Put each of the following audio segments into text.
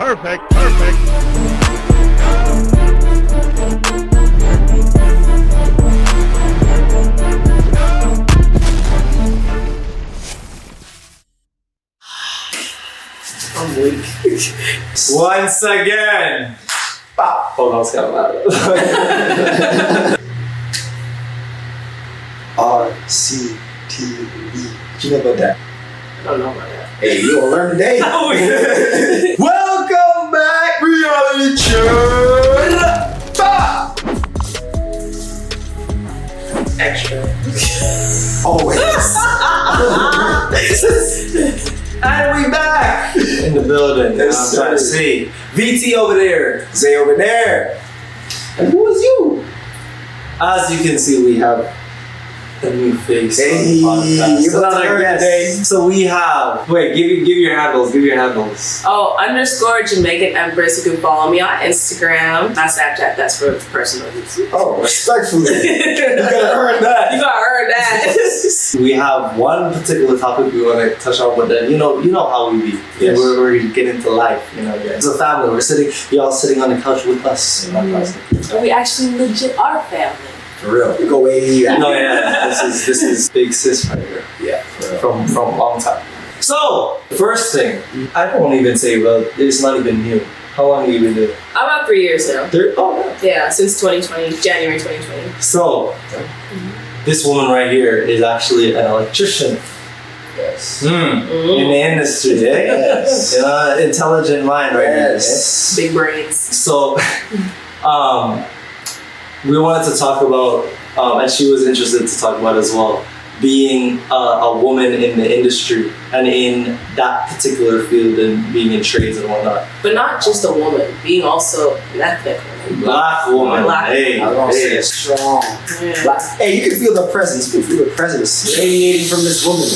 Perfect. I'm weak. Once again. Hold on, it's kind of loud. RCTV. You know about that? I don't know about that. Hey, you gonna learn today. Welcome back, reality check. Extra. Always. And we back In the building. Yes, I'm trying to sir. see. VT over there. Xay over there. And who is you? As you can see, we have a new face Hey, on the podcast. you're about to Another learn guest. today. So we have. Wait, give your handles. Give your handles. Oh, _Jamaican Empress. You can follow me on Instagram. Not Snapchat. That's for personal use. Oh, respectfully. You gotta earn that. You gotta earn that. We have one particular topic we want to touch on, but then you know how we be. Yes. We're getting into life. It's a family. Y'all sitting on the couch with us. And we actually legit are family. For real. We go way back. No, yeah. This is big sis right here. Yeah, From a long time. So, first thing, I won't even say, well, it's not even new. How long have you been doing? About 3 years now. Oh, Yeah, since 2020, January 2020. yeah. So, this woman right here is actually an electrician. Yes. In the industry, Yes. intelligent mind right here. Yes. Big brains. So, we wanted to talk about, and she was interested to talk about as well, being a woman in the industry and in that particular field and being in trades and whatnot. But not just a woman, being also an ethnic woman. Black woman. Black. Hey, I was gonna say hey. it's strong. Yeah. Like, hey, you can feel the presence. You can feel the presence radiating from this woman.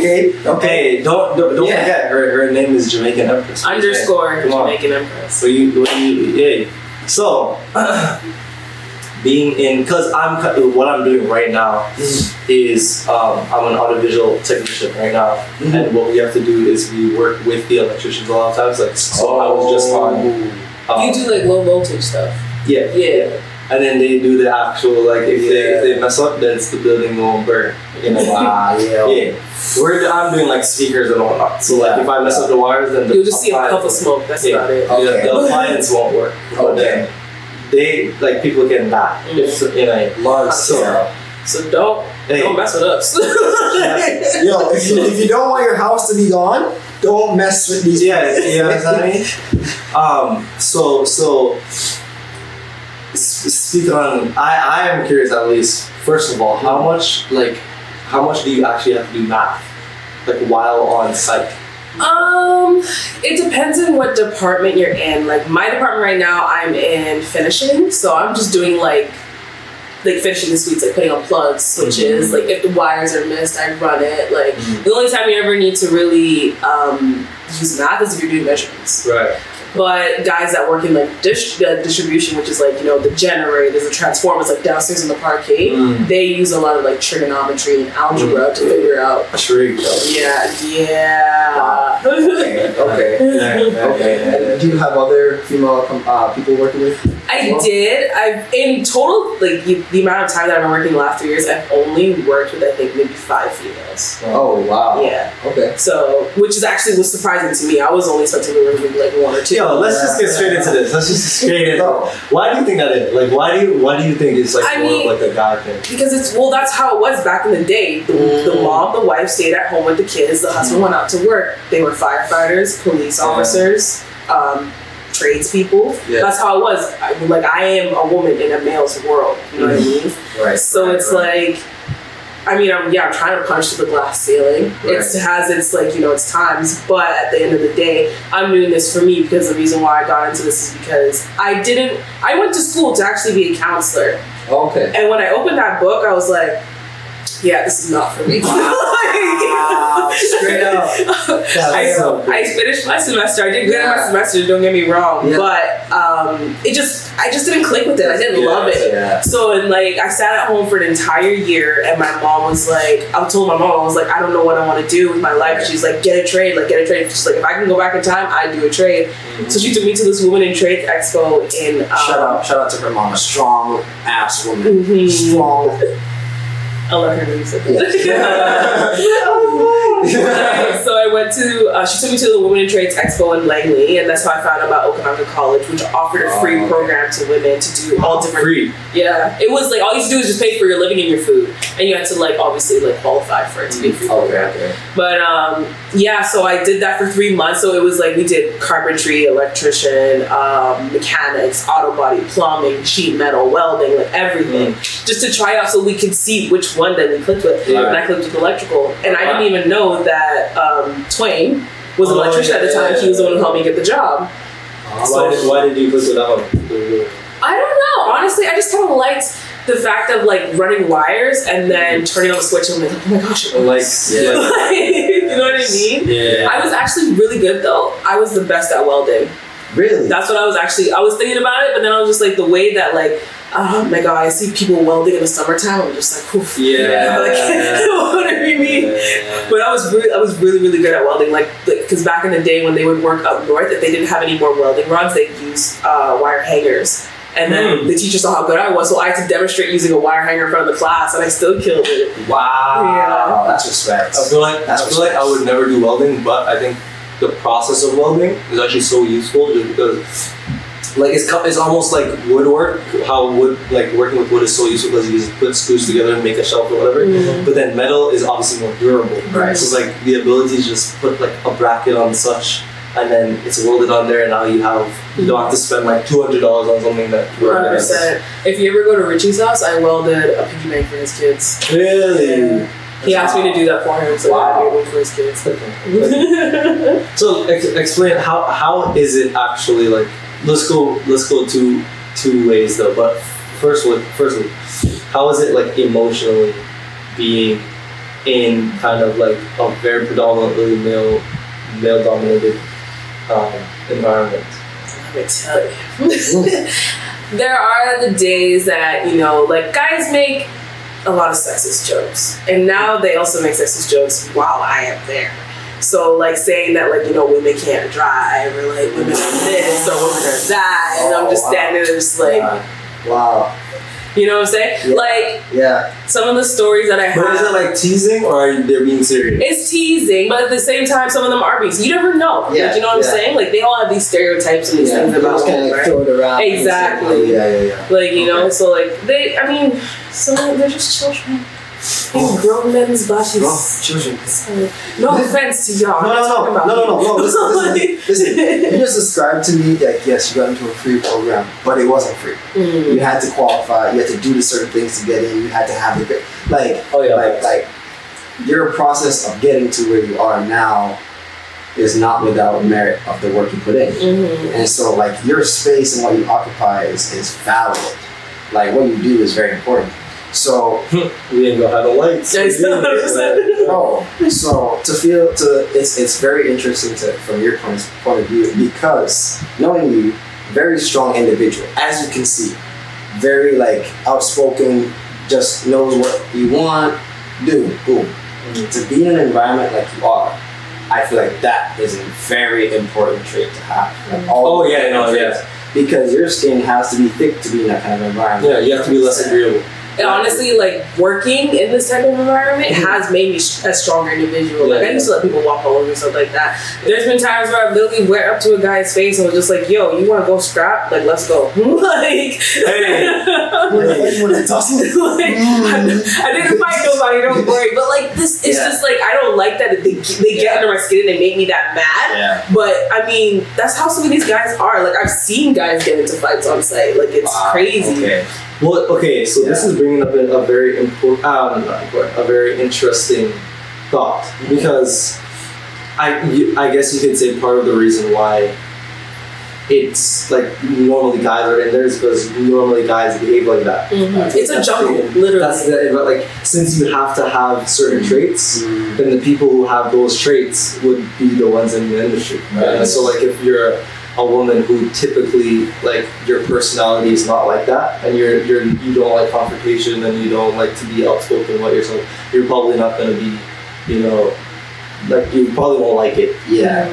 Okay. Hey, don't Yeah. forget her name is Jamaican Empress. _, Come on. Jamaican Empress. So So being in, because what I'm doing right now is I'm an audiovisual technician right now, and what we have to do is we work with the electricians a lot of times. Like, so I was just on. You do like low voltage stuff. Yeah. Yeah. And then they do the actual, like, if they mess up, then it's the building won't burn. Yeah. I'm doing like speakers and whatnot. So like if I mess up the wires, then You'll just see a puff of smoke. That's about it. Okay. The appliance won't work. But then people can die. It's Large So- scale. So don't mess with us. Yo, if you don't want your house to be gone, don't mess with these. Yeah, you know what I mean? So speaking on, I am curious at least. First of all, how much do you actually have to do math, like while on site? It depends on what department you're in. Like my department right now, I'm in finishing, so I'm just doing like finishing the suites, like putting on plugs, switches. Like if the wires are missed, I run it. Like the only time you ever need to really use math is if you're doing measurements. Right. But guys that work in like distribution, which is like the generators, the transformers, like downstairs in the parquet, they use a lot of like trigonometry and algebra to figure out. Trig. Yeah. Okay. And do you have other female people working with? I did. I've in total, like the amount of time that I've been working the last 3 years, I've only worked with I think maybe 5 females. Oh wow. Yeah. Okay. So, which is actually was surprising to me. I was only expecting to work with like 1 or 2. Yo, let's just get straight into this. Why do you think that is? Like, why do you think it's like more of like a guy thing? Because that's how it was back in the day. The mom, the wife stayed at home with the kids. The husband went out to work. They were firefighters, police officers, tradespeople. Yeah. That's how it was. I am a woman in a male's world. You know what I mean? Right. So it's like, I'm trying to punch through the glass ceiling. Right. It has its its times, but at the end of the day, I'm doing this for me because the reason why I got into this is because I went to school to actually be a counselor. Okay. And when I opened that book, I was like, yeah, this is not for me. Straight up. I finished my semester. I did good in my semester. Don't get me wrong, but I just didn't click with it. I didn't love it. Yeah. So and like I sat at home for an entire year, and my mom was like, I told my mom I was like, I don't know what I want to do with my life. She's like, get a trade. She's like, if I can go back in time, I'd do a trade. Mm-hmm. So she took me to this Women in Trades Expo in. Shout out to her mom, a strong ass woman. Mm-hmm. Strong. I love her music. Yeah. So I went to, she took me to the Women in Trades Expo in Langley, and that's how I found out about Okanagan College, which offered a free program to women to do all different. Free? Yeah. It was like, all you had to do is just pay for your living and your food, and you had to like, obviously like qualify for it to be a free program. Okay. But yeah, so I did that for 3 months, so it was like, we did carpentry, electrician, mechanics, auto body, plumbing, sheet metal, welding, like everything, just to try out so we could see which one that we clicked with. And I clicked with electrical, and I didn't even know that Twain was an electrician at the time. He was the one who helped me get the job. Why did you click with that one? I don't know. Honestly, I just kind of liked the fact of like running wires and then turning on the switch and I'm like, oh my gosh, it works. Like, you know what I mean? Yeah. I was actually really good though. I was the best at welding. Really? That's what I was thinking about it, but then I was just like, the way that like, oh my god, I see people welding in the summertime. I'm just like, oof. Yeah. Like, what do you mean? Yeah. But I was really good at welding. Like, because back in the day when they would work up north, if they didn't have any more welding rods, they'd use wire hangers. And then the teacher saw how good I was, so I had to demonstrate using a wire hanger in front of the class, and I still killed it. Wow. Yeah. That's respect. I feel like I would never do welding, but I think the process of welding is actually so useful just because like it's almost like woodwork, how wood, like working with wood is so useful because you just put screws together and make a shelf or whatever. But then metal is obviously more durable, right? So it's like the ability to just put like a bracket on such, and then it's welded on there, and now you don't have to spend like $200 on something that. 100%. If you ever go to Richie's house, I welded a piggy bank for his kids. Really? Yeah. He asked me to do that for him, so I made one for his kids. So explain how is it actually like? Let's go two ways though. But firstly, how is it like emotionally being in kind of like a very predominantly male dominated environment? Let me tell you, there are the days that like guys make a lot of sexist jokes, and now they also make sexist jokes while I am there. So like saying that like women can't drive, or like women are this or women are that, and I'm just standing there just like, wow. You know what I'm saying? Yeah. Like, some of the stories that I have. But is it like teasing or are they being serious? It's teasing, but at the same time, some of them are being. You never know. Yeah. Like, you know what I'm saying? Like, they all have these stereotypes and these things about women, right? Throw it around. Exactly. Yeah. Like, so like, they're just children. In grown men's bodies. Children. No offense to y'all. No. Listen. You just described to me that yes, you got into a free program, but it wasn't free. You had to qualify. You had to do the certain things to get in. You had to have the like your process of getting to where you are now is not without merit of the work you put in. And so like your space and what you occupy is valid. Like what you do is very important. So we ain't gonna have the lights. So it's very interesting from your point of view, because knowing you, very strong individual, as you can see, very like outspoken, just knows what you want, do, boom. To be in an environment like you are, I feel like that is a very important trait to have. Like because your skin has to be thick to be in that kind of environment. Yeah, you have to be less agreeable. And honestly, like, working in this type of environment has made me a stronger individual. Like, I used to let people walk all over and stuff like that. There's been times where I literally went up to a guy's face and was just like, yo, you want to go scrap? Like, let's go. Like, hey. I didn't fight nobody, don't worry. But, like, this is just, like, I don't like that they get under my skin and they make me that mad. Yeah. But, I mean, that's how some of these guys are. Like, I've seen guys get into fights on site. Like, it's crazy. Okay. Well, okay, so this is bringing up a very a very interesting thought, because I guess you could say part of the reason why it's like normally guys are in theirs because normally guys behave like that. It's a jungle, literally. That's but like since you have to have certain traits, then the people who have those traits would be the ones in the industry. Right? And so like if you're a woman who typically like your personality is not like that, and you don't like confrontation and you don't like to be outspoken about yourself, you're probably not going to be, you know, like you probably won't like it. Yeah.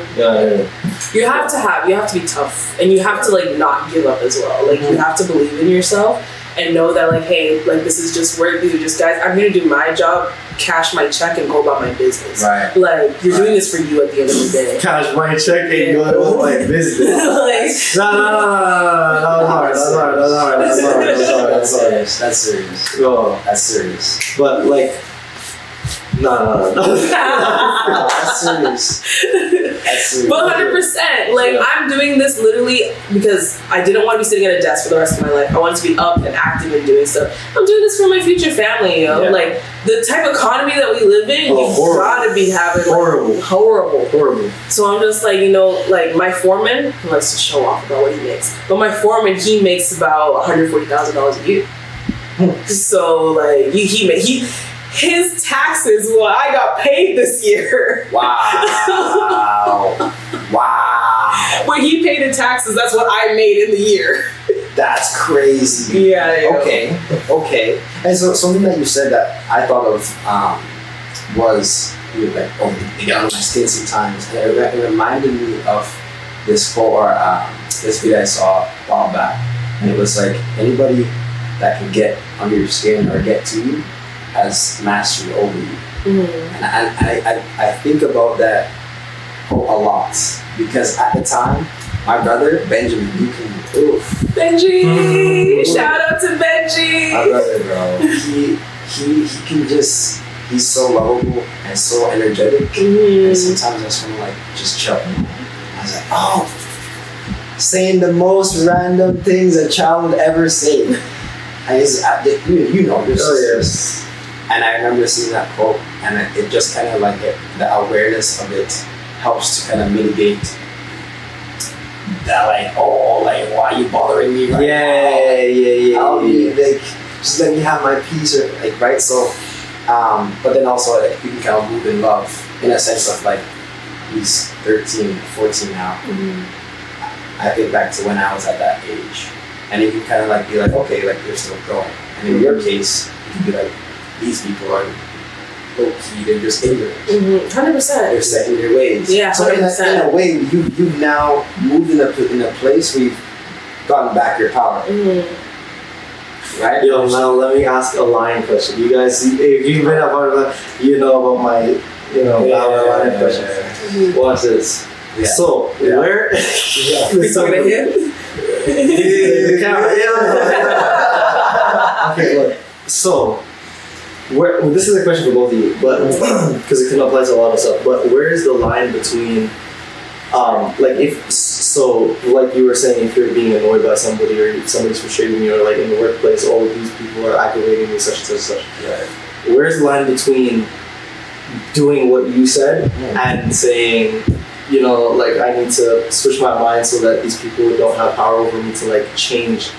You have to be tough, and you have to like not give up as well. Like you have to believe in yourself and know that like, hey, like this is just work. These are just guys. I'm gonna do my job, cash my check, and go about my business. Right. Like you're doing this for you at the end of the day. Cash my check and go about my business. Like, No. That's serious. Oh, That's serious. but like. No. That's serious. That's serious. But 100%, like Yeah. I'm doing this literally because I didn't want to be sitting at a desk for the rest of my life. I wanted to be up and active and doing stuff. I'm doing this for my future family, you know. Yeah. Like the type of economy that we live in, you gotta be having like, horrible. So I'm just like, you know, like my foreman he likes to show off about what he makes, but my foreman he makes about $140,000 a year. So like his taxes, what I got paid this year. Wow. When he paid in taxes, that's what I made in the year. That's crazy. Yeah. Okay. And so something that you said that I thought of was you were like, oh, they get on my skin sometimes. And it reminded me of this quote or this video I saw a while back. And it was like, anybody that can get under your skin or get to you has mastery over you. And I think about that a lot because at the time, my brother Benjamin, you can Benji, shout out to Benji. My brother, bro, he can just he's so lovable and so energetic, and sometimes I just want to like just chill. I was like, oh, saying the most random things a child would ever say. And you know this. Oh yes. And I remember seeing that quote, and it just kind of like the awareness of it helps to kind of mitigate that, like, oh, like, why are you bothering me right now? Yeah. I'll be like, just let me have my peace, or like, right? So, but then also like you can kind of move in love in a sense of like he's 13, 14 now. I think back to when I was at that age, and you can kind of like be like, okay, like you're still growing, and in your case, you can be like, these people are low-key, they're just ignorant. 100%. They're set in their ways. Yeah, 100%. So in a way, you've now moved in a place where you've gotten back your power. Right? Yo, now let me ask a line question. You guys, if you've been a part of that, you know about my, line question. Watch this. Yeah. So, where... We talking to him? The camera. Okay, look. So, this is a question for both of you, but because it can apply to a lot of stuff. But where is the line between, like you were saying, if you're being annoyed by somebody or somebody's frustrating you, or like in the workplace, oh, these people are aggravating me, such and such. Right. Where's the line between doing what you said and saying, you know, like I need to switch my mind so that these people don't have power over me to like change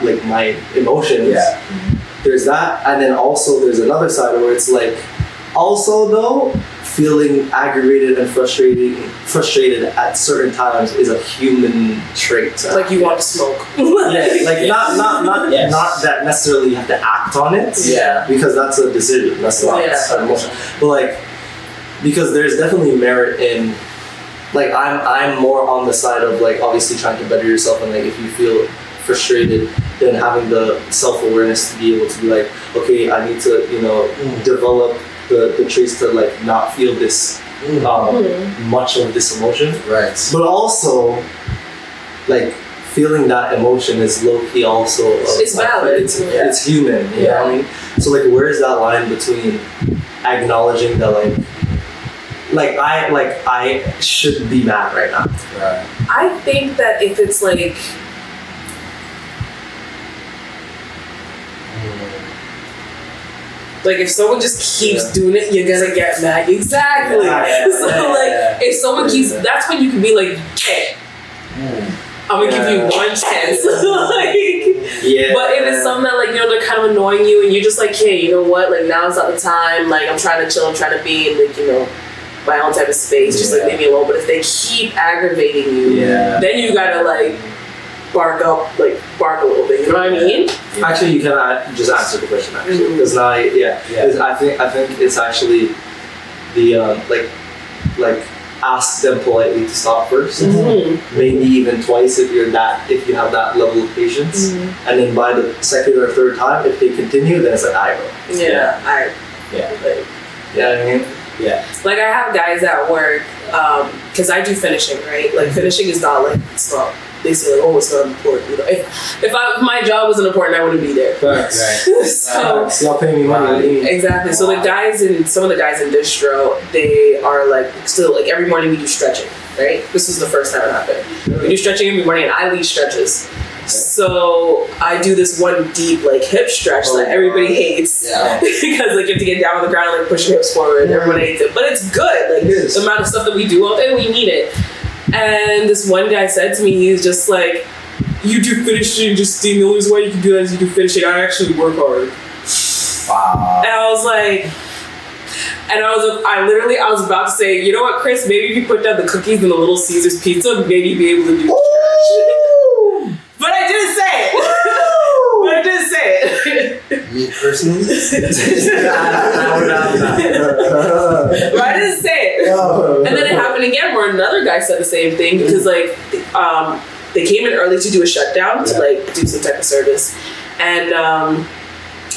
like my emotions. Yeah. There's that, and then also there's another side where it's like, also though, feeling aggravated and frustrated at certain times is a human trait. Like you want to smoke. Yeah, like not Yes. not that necessarily you have to act on it. Yeah. Because that's a decision. That's not an emotion. But like, because there's definitely merit in, like I'm more on the side of like obviously trying to better yourself, and like if you feel frustrated, then having the self-awareness to be able to be like, okay, I need to, you know, develop the traits to like not feel this much of this emotion. Right. But also, like feeling that emotion is low-key also It's valid. It's human, you know what I mean? So like where is that line between acknowledging that I should be mad right now? Right. I think that if it's like if someone just keeps doing it, you're gonna get mad. Exactly. If someone keeps, that's when you can be like, hey, I'm gonna give you one chance. Like, Yeah. but if it's something that, like, you know, they're kind of annoying you and you're just like, hey, you know what, like, now's not the time, like, I'm trying to chill, I'm trying to be in, like, you know, my own type of space, just like leave me alone. But if they keep aggravating you, then you gotta like bark a little bit. You know what I mean? Actually, you can just answer the question actually, because now, because I think it's actually the like ask them politely to stop first, maybe even twice if you have that level of patience, and then by the second or third time, if they continue, then it's like I will. I mean. Yeah. Like I have guys at work, because I do finishing, right? Like finishing is not like, it's not, they say like, oh, it's not important. You know, if my job wasn't important, I wouldn't be there. Facts. So y'all paying me money. Exactly. So some of the guys in distro, they are like still like every morning we do stretching, right? This was the first time it happened. We do stretching every morning and I lead stretches. So I do this one deep like hip stretch that everybody hates because like you have to get down on the ground and like push your hips forward. Everyone hates it, but it's good. Like the amount of stuff that we do all day, we need it. And this one guy said to me, he's just like, "You do finishing, Justine. The only reason why you can do that is you do finishing. I actually work hard." Wow. And I was like, I was about to say, you know what, Chris? Maybe if you put down the cookies and the Little Caesars pizza, maybe you'd be able to do the stretch. But I didn't say it. Me personally? But I didn't say it. And then it happened again where another guy said the same thing because like they came in early to do a shutdown to like do some type of service. And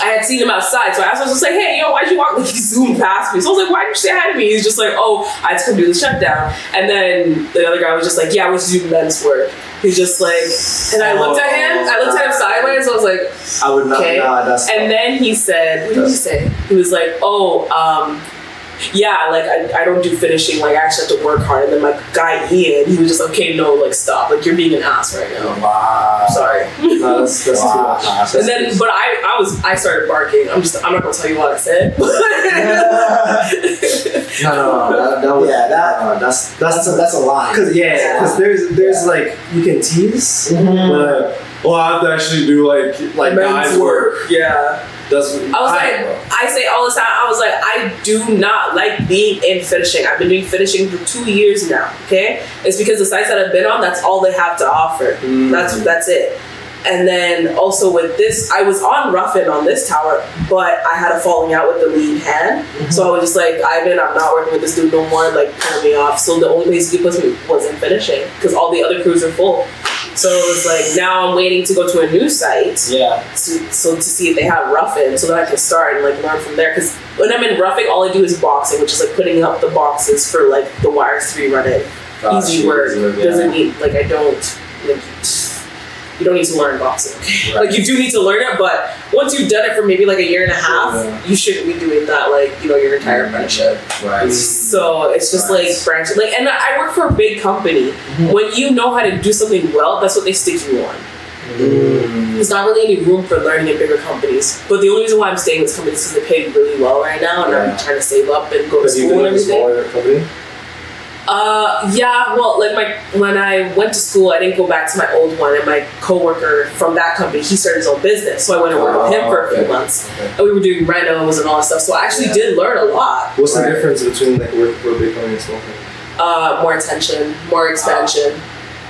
I had seen him outside, so I was just like, hey, yo, why'd you walk? Like, he zoomed past me. So I was like, why'd you say hi to me? He's just like, oh, I had to come do the shutdown. And then the other guy was just like, yeah, I went to do men's work. He's just like, and I looked at him sideways. I was like, I would not. Okay. And then he said, what did he say? He was like, oh, yeah, like I don't do finishing. Like I actually have to work hard. And then my guy Ian, he was just okay, no, like stop. Like you're being an ass right now. Wow. Sorry. No, that's wow. too much. And then, but I started barking. I'm not gonna tell you what I said. That's a lie. Because there's like you can tease, but I have to actually do like guys work. Yeah. I say all the time, I was like, I do not like being in finishing. I've been doing finishing for 2 years now, okay? It's because the sites that I've been on, that's all they have to offer. That's it. And then also with this, I was on Ruffin on this tower, but I had a falling out with the lead hand. So I was just like, Ivan, I'm not working with this dude no more, like pull me off. So the only place he could put me was in finishing because all the other crews are full. So it was like, now I'm waiting to go to a new site. Yeah. So to see if they have Ruffin so that I can start and like learn from there. Because when I'm in Ruffing, all I do is boxing, which is like putting up the boxes for like the wires to be running. Easy work. Doesn't need, like I don't, like, you don't need to learn boxing. Right. Like you do need to learn it, but once you've done it for maybe like a year and a half, you shouldn't be doing that like, you know, your entire apprenticeship. Right. So it's just like branching. Like, and I work for a big company. When you know how to do something well, that's what they stick you on. There's not really any room for learning in bigger companies. But the only reason why I'm staying in this company is because they pay really well right now, and I'm trying to save up and go to school and everything. Yeah, well, like when I went to school, I didn't go back to my old one, and my coworker from that company, he started his own business, so I went and worked with him for a few months, and we were doing renos and all that stuff. So I actually did learn a lot. What's the difference between like working for a big company and small company? More attention, more expansion.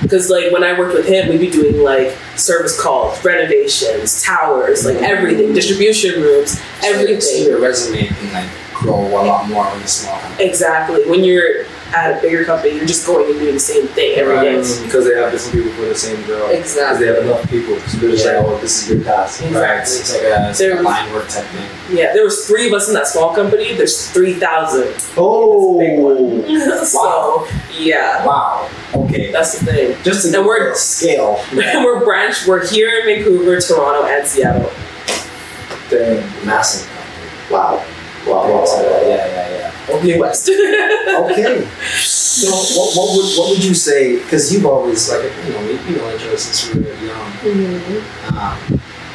Because like when I worked with him, we'd be doing like service calls, renovations, towers, like everything, distribution rooms, everything. So your resume can like grow a lot more in a small company. Exactly. When you're at a bigger company, you're just going and doing the same thing every day. Because they have different people for the same job. Exactly. Because they have enough people. So they're just like, oh, this is your task. Exactly. Right. It's like a line work type thing. Yeah, there was 3 of us in that small company. There's 3,000. Oh. So, yeah. Wow. Okay. That's the thing. Just to we're scale. We're here in Vancouver, Toronto, and Seattle. Dang. Massive company. Wow. Yeah. Okay. West. Okay. So what would you say? Because you've always like you know each other since we were young.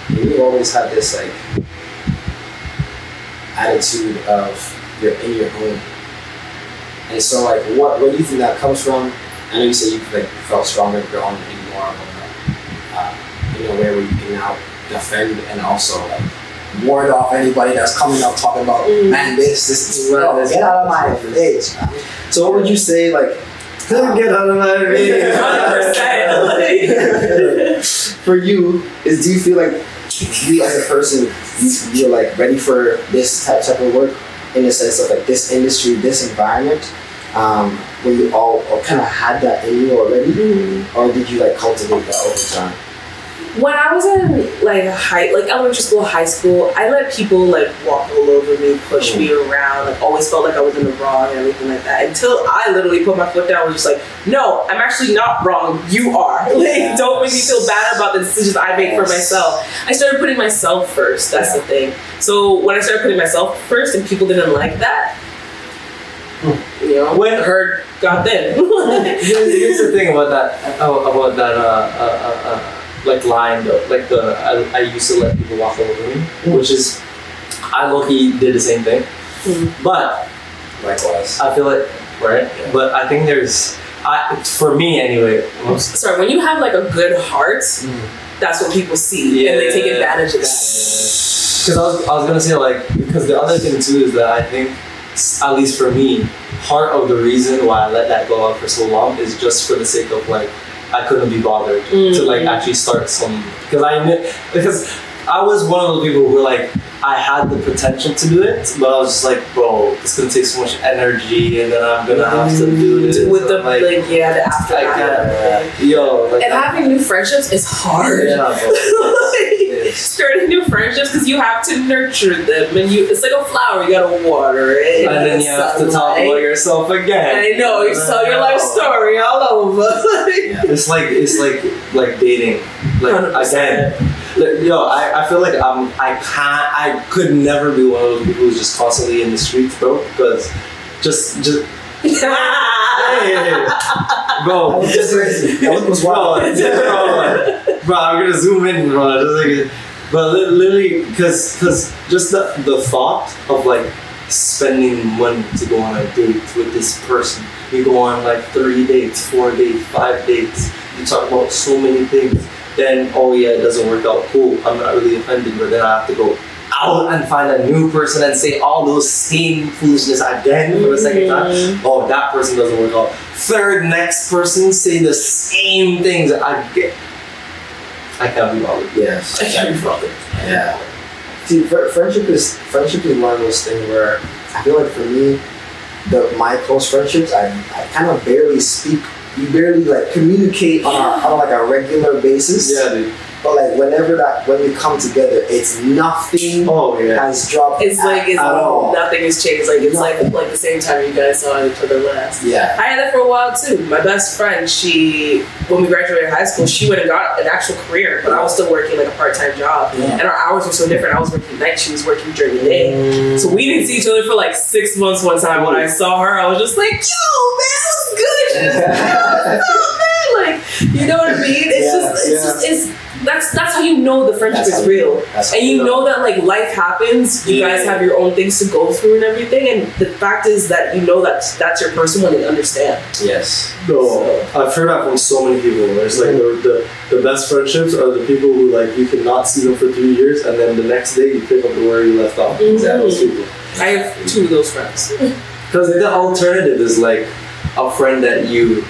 You've always had this like attitude of you're in your home. And so like what do you think that comes from? I know you said you felt stronger growing in more of a way where you can now defend and also like ward off anybody that's coming up talking about man this get out of my face. So what would you say like? Get out of my face. 100%. For you, do you feel like you as a person you're like ready for this type of work in the sense of like this industry, this environment? Where you all kind of had that in you already, or did you like cultivate that over time? When I was in like elementary school, high school, I let people like walk all over me, push me around, like always felt like I was in the wrong and everything like that. Until I literally put my foot down and was just like, no, I'm actually not wrong. You are. Like, don't make me feel bad about the decisions I make for myself. I started putting myself first. That's the thing. So when I started putting myself first and people didn't like that, you know, when hurt got thin. Here's the thing about that like line though, like I used to let people walk over me, which is I low-key did the same thing, but likewise I feel like but I think there's for me anyway. Sorry, when you have like a good heart, that's what people see, and they take advantage of that. Because I was gonna say like, because the other thing too is that I think, at least for me, part of the reason why I let that go on for so long is just for the sake of like I couldn't be bothered to like actually start some, because I was one of those people who like I had the potential to do it, but I was just like, bro, it's gonna take so much energy, and then I'm gonna have to do this with the the after and having new friendships is hard. Starting new friendships because you have to nurture them, and it's like a flower, you gotta water it, and then you have to talk about yourself again. I know, you tell your life story all over. It's like dating, like 100%. again. I feel like I could never be one of those people who's just constantly in the streets, bro, because just bro, bro, I'm gonna zoom in, bro. Just like, but literally, because just the thought of like spending money to go on a date with this person. You go on like 3 dates, 4 dates, 5 dates. You talk about so many things. Then, oh yeah, it doesn't work out. Cool, I'm not really offended, but then I have to go out and find a new person and say all those same foolishness again for the second time. Oh, that person doesn't work out. Third, next person say the same things. I can't be bothered. Yes. I can't be bothered. Yeah. See, friendship is one of those things where I feel like for me, my close friendships, I kind of barely speak. We barely like communicate on like a regular basis. Yeah, dude. But like when we come together, it's nothing has dropped. It's like nothing has changed. Like it's like the same time you guys saw each other last. Yeah. I had that for a while too. My best friend, when we graduated high school, she went and got an actual career, but I was still working like a part-time job. Yeah. And our hours were so different. I was working night, she was working during the day. So we didn't see each other for like 6 months one time. When I saw her, I was just like, yo, man, what's good? What's up, man? Like, you know what I mean? That's how you know the friendship is real. And you know that like life happens, you guys have your own things to go through and everything, and the fact is that you know that that's your person when they understand. Yes. No, I've heard that from so many people. There's like the best friendships are the people who like you cannot see them for 3 years, and then the next day you pick up where you left off. Those people. I have 2 of those friends. Because the alternative is like a friend that you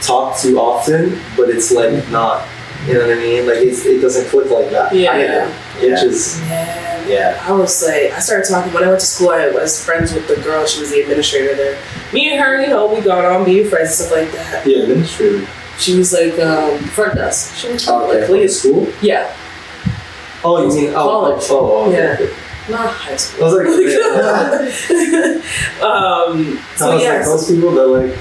talk to often, but it's like not. You know what I mean? Like it doesn't click like that. Yeah. Yeah. I was like, I started talking when I went to school. I was friends with the girl. She was the administrator there. Me and her, we got on being friends and stuff like that. Yeah, administrator. She was like front desk. She was like at school. Yeah. Oh, you mean college? Yeah. Okay. Not high school. I was like, like those people that like.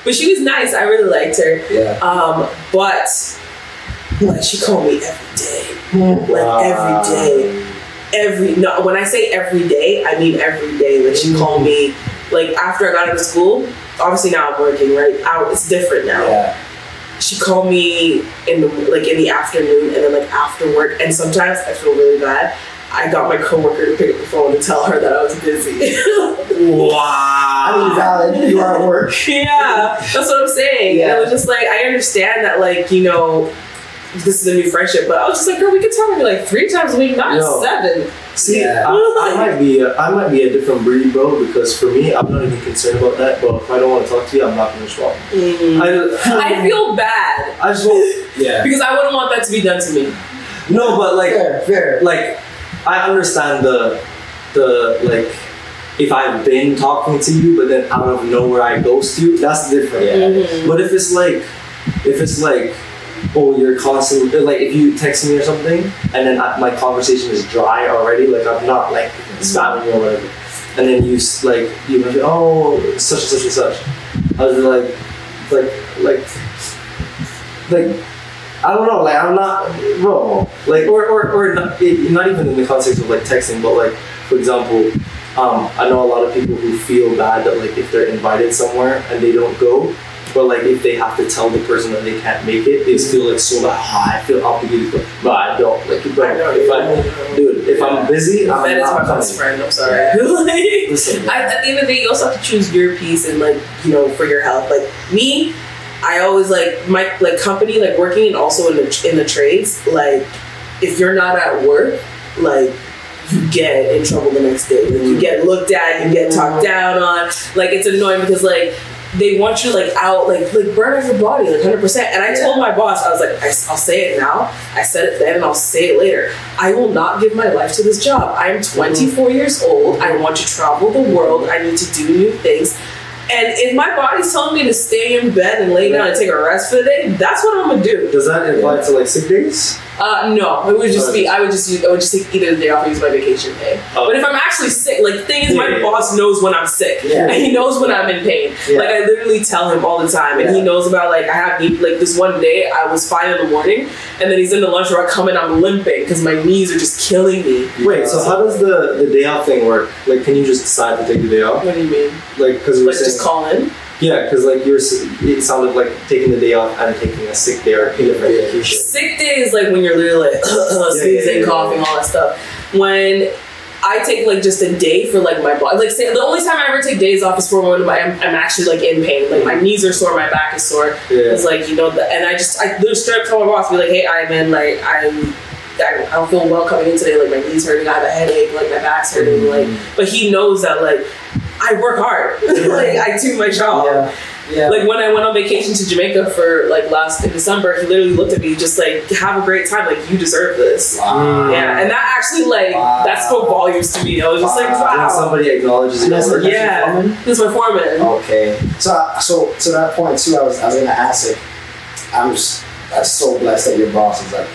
But she was nice. I really liked her. Yeah. But like she called me every day. Like every day. When I say every day, I mean every day. Like she called me like after I got out of school. Obviously now I'm working, right? It's different now. Yeah. She called me in the afternoon and then like after work, and sometimes I feel really bad. I got my coworker to pick up the phone and tell her that I was busy. Wow. I mean, valid. You are at work. Yeah, that's what I'm saying. Yeah. And it was just like, I understand that, like, you know, this is a new friendship, but I was just like, girl, we could talk maybe like 3 times a week, not 7. See, Yeah. I might be a different breed, bro. Because for me, I'm not even concerned about that. But if I don't want to talk to you, I'm not going to respond. I feel bad. I just won't. Yeah. Because I wouldn't want that to be done to me. No, but like, Fair. like, I understand the like, if I've been talking to you, but then out of nowhere I ghost you, that's different. Yeah. But if it's like, oh, you're constantly, like, if you text me or something, and then my conversation is dry already, like, I'm not, like, spamming you or whatever, and then you mention, oh, such and such and such. I was like, I don't know, like, I'm not, bro, like, or not even in the context of, like, texting, but, like, for example, I know a lot of people who feel bad that, like, if they're invited somewhere and they don't go, but like if they have to tell the person that they can't make it, they just feel like so like, I feel obligated, but I don't. Like, if I'm busy, I'm that is not my best friend. I'm sorry. Like, Listen, at the end of the day, you also have to choose your peace and, like, you know, for your health. Like me, I always like my like company, like working and also in the trades. Like if you're not at work, like, you get in trouble the next day. Like, you get looked at, you get talked down on. Like, it's annoying because, like, they want you, like, out, like burn out your body, like, 100%. And I told my boss, I was like, I'll say it now. I said it then, and I'll say it later. I will not give my life to this job. I'm 24 years old. I want to travel the world. I need to do new things. And if my body's telling me to stay in bed and lay down and take a rest for the day, that's what I'm gonna do. Does that apply to like sick days? No, it would just be, I would just take either the day off or use my vacation day. But if I'm actually sick, like, the thing is, my boss knows when I'm sick. And he knows when I'm in pain. Like, I literally tell him all the time, and he knows about, like, I have, like, this one day, I was fine in the morning, and then he's in the lunch where I come in, I'm limping, because my knees are just killing me. Wait, so how does the day off thing work? Like, can you just decide to take the day off? What do you mean? Like, because you were Like, saying, just call in? yeah, because like it sounded like taking the day off and taking a sick day or a different vacation. Sick day is like when you're literally like sneezing, coughing, all that stuff. When I take like just a day for like my body, like say the only time I ever take days off is for when I'm actually like in pain, like my knees are sore, my back is sore. It's like, you know, and I literally straight up tell my boss, be like, hey, Ivan, like I don't feel well coming in today, like my knees hurting, I have a headache, like my back's hurting, like, but he knows that like I work hard. Like, I do my job. Like, when I went on vacation to Jamaica for, like, in December, he literally looked at me just like, have a great time. Like, you deserve this. Wow. Yeah, and that actually, like, that spoke volumes to me. I was just like, wow. When somebody acknowledges your work. Yeah, this is my foreman. Okay. So to that point, too, I was going to ask, like, I'm so blessed that your boss is, like,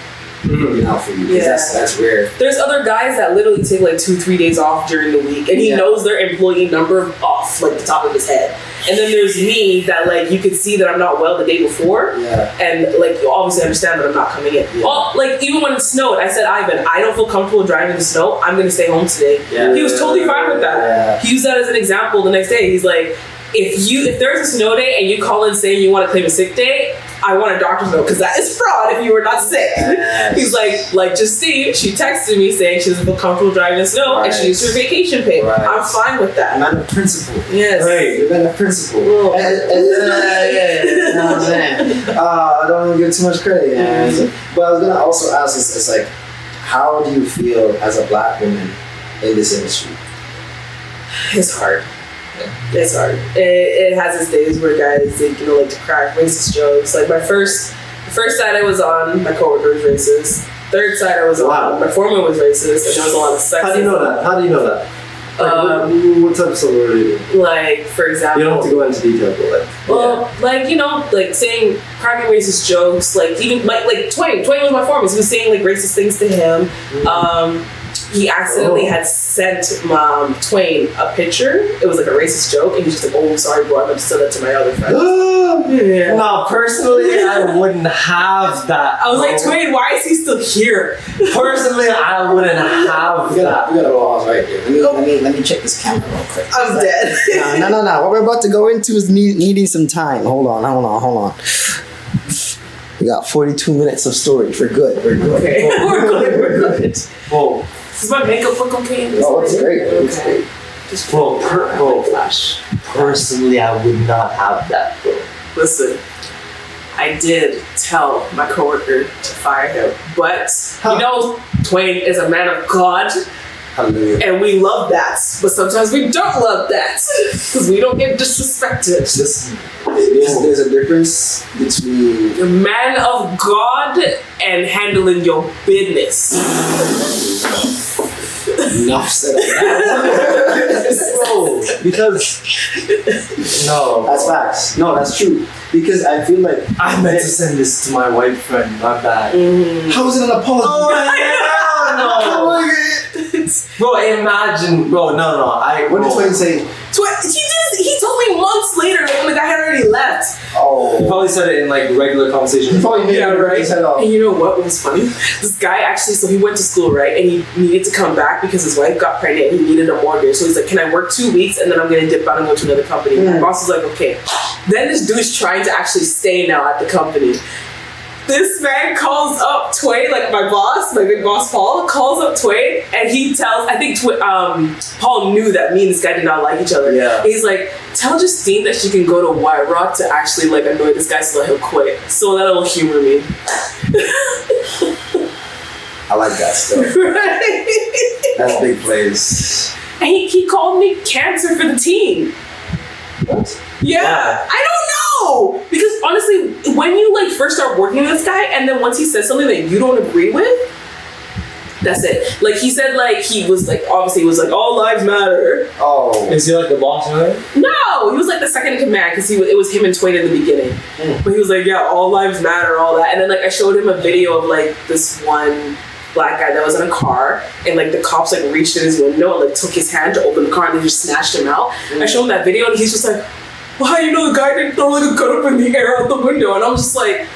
looking out for you. Because that's rare. There's other guys that literally take like 2-3 days off during the week, and he knows their employee number off like the top of his head. And then there's me that like you could see that I'm not well the day before, and like you obviously understand that I'm not coming in. Well, like even when it snowed, I said, Ivan, I don't feel comfortable driving in the snow. I'm gonna stay home today. He was totally fine with that. He used that as an example. The next day, he's like, if there's a snow day and you call in saying you want to claim a sick day, I want a doctor's note because that is fraud if you were not sick. He's like Justine, she texted me saying she doesn't feel comfortable driving in snow and she used her vacation pay. I'm fine with that. Man of principle. Yes. Right. You're man of principle. You know what I'm saying? I don't want to give too much credit. But I was going to also ask, it's like, how do you feel as a black woman in this industry? It's hard. It's hard. It has its days where guys, like, you know, like to crack racist jokes. Like the first side I was on, my coworker was racist. Third side I was on, my foreman was racist, and there was a lot of sexism. How do you know that? Like, what type of stuff were you doing? Like, for example, you don't have to go into detail, but like, well, like, you know, like saying cracking racist jokes, like even like Twain was my foreman. He was saying like racist things to him. He accidentally had sent Twain a picture. It was like a racist joke, and he's just like, "Oh, sorry, bro, I meant to send that to my other friend." No, personally, I wouldn't have that. I was like, Twain, why is he still here? Personally, I wouldn't have that. We gotta pause right here. Let me check this camera real quick. I'm dead. No. What we're about to go into is needing some time. Hold on. We got 42 minutes of storage. We're good. Okay. We're good. Whoa. Does my makeup look okay? No, it's great. It's great. Just Bro, flash. personally, I would not have that, bro. Listen, I did tell my coworker to fire him, but you know, Twain is a man of God. Hallelujah. And we love that, but sometimes we don't love that because we don't get disrespected. Listen, there's a difference between A man of God and handling your business. enough said. Bro, because no, That's facts. No, that's true. Because I feel like I meant to send this to my white friend. My bad. how is it an apology? Oh no! Bro, imagine, bro. No. What did Twain say? He told me months later when the guy had already left. He Oh, probably said it in like regular conversation. he probably made Yeah, it right. his head off. And you know what was funny? This guy actually, so he went to school, right? And he needed to come back because his wife got pregnant and he needed a mortgage. So he's like, can I work 2 weeks and then I'm going to dip out and go to another company? My boss was like, okay. Then this dude's trying to actually stay now at the company. This man calls up Twain, like my boss, my big boss Paul, calls up Twain and he tells, I think Paul knew that me and this guy did not like each other. Yeah. He's like, tell Justine that she can go to White Rock to actually like annoy this guy so that he'll quit. So that'll humor me. I like that stuff. That's big plays. And he called me cancer for the team. What? Yeah, Wow. I don't know. Because honestly, when you like first start working with this guy and then once he says something that you don't agree with, that's it. Like he said like he was like obviously he was like all lives matter. Oh. Is he like the boss, right? No, he was like the second in command because it was him and Twain in the beginning. But he was like, yeah, all lives matter, all that. And then like I showed him a video of like this one black guy that was in a car and like the cops like reached in his window and like took his hand to open the car and they just snatched him out. I showed him that video and he's just like, well, how you know the guy didn't throw like a gun up in the air out the window? And I was just like,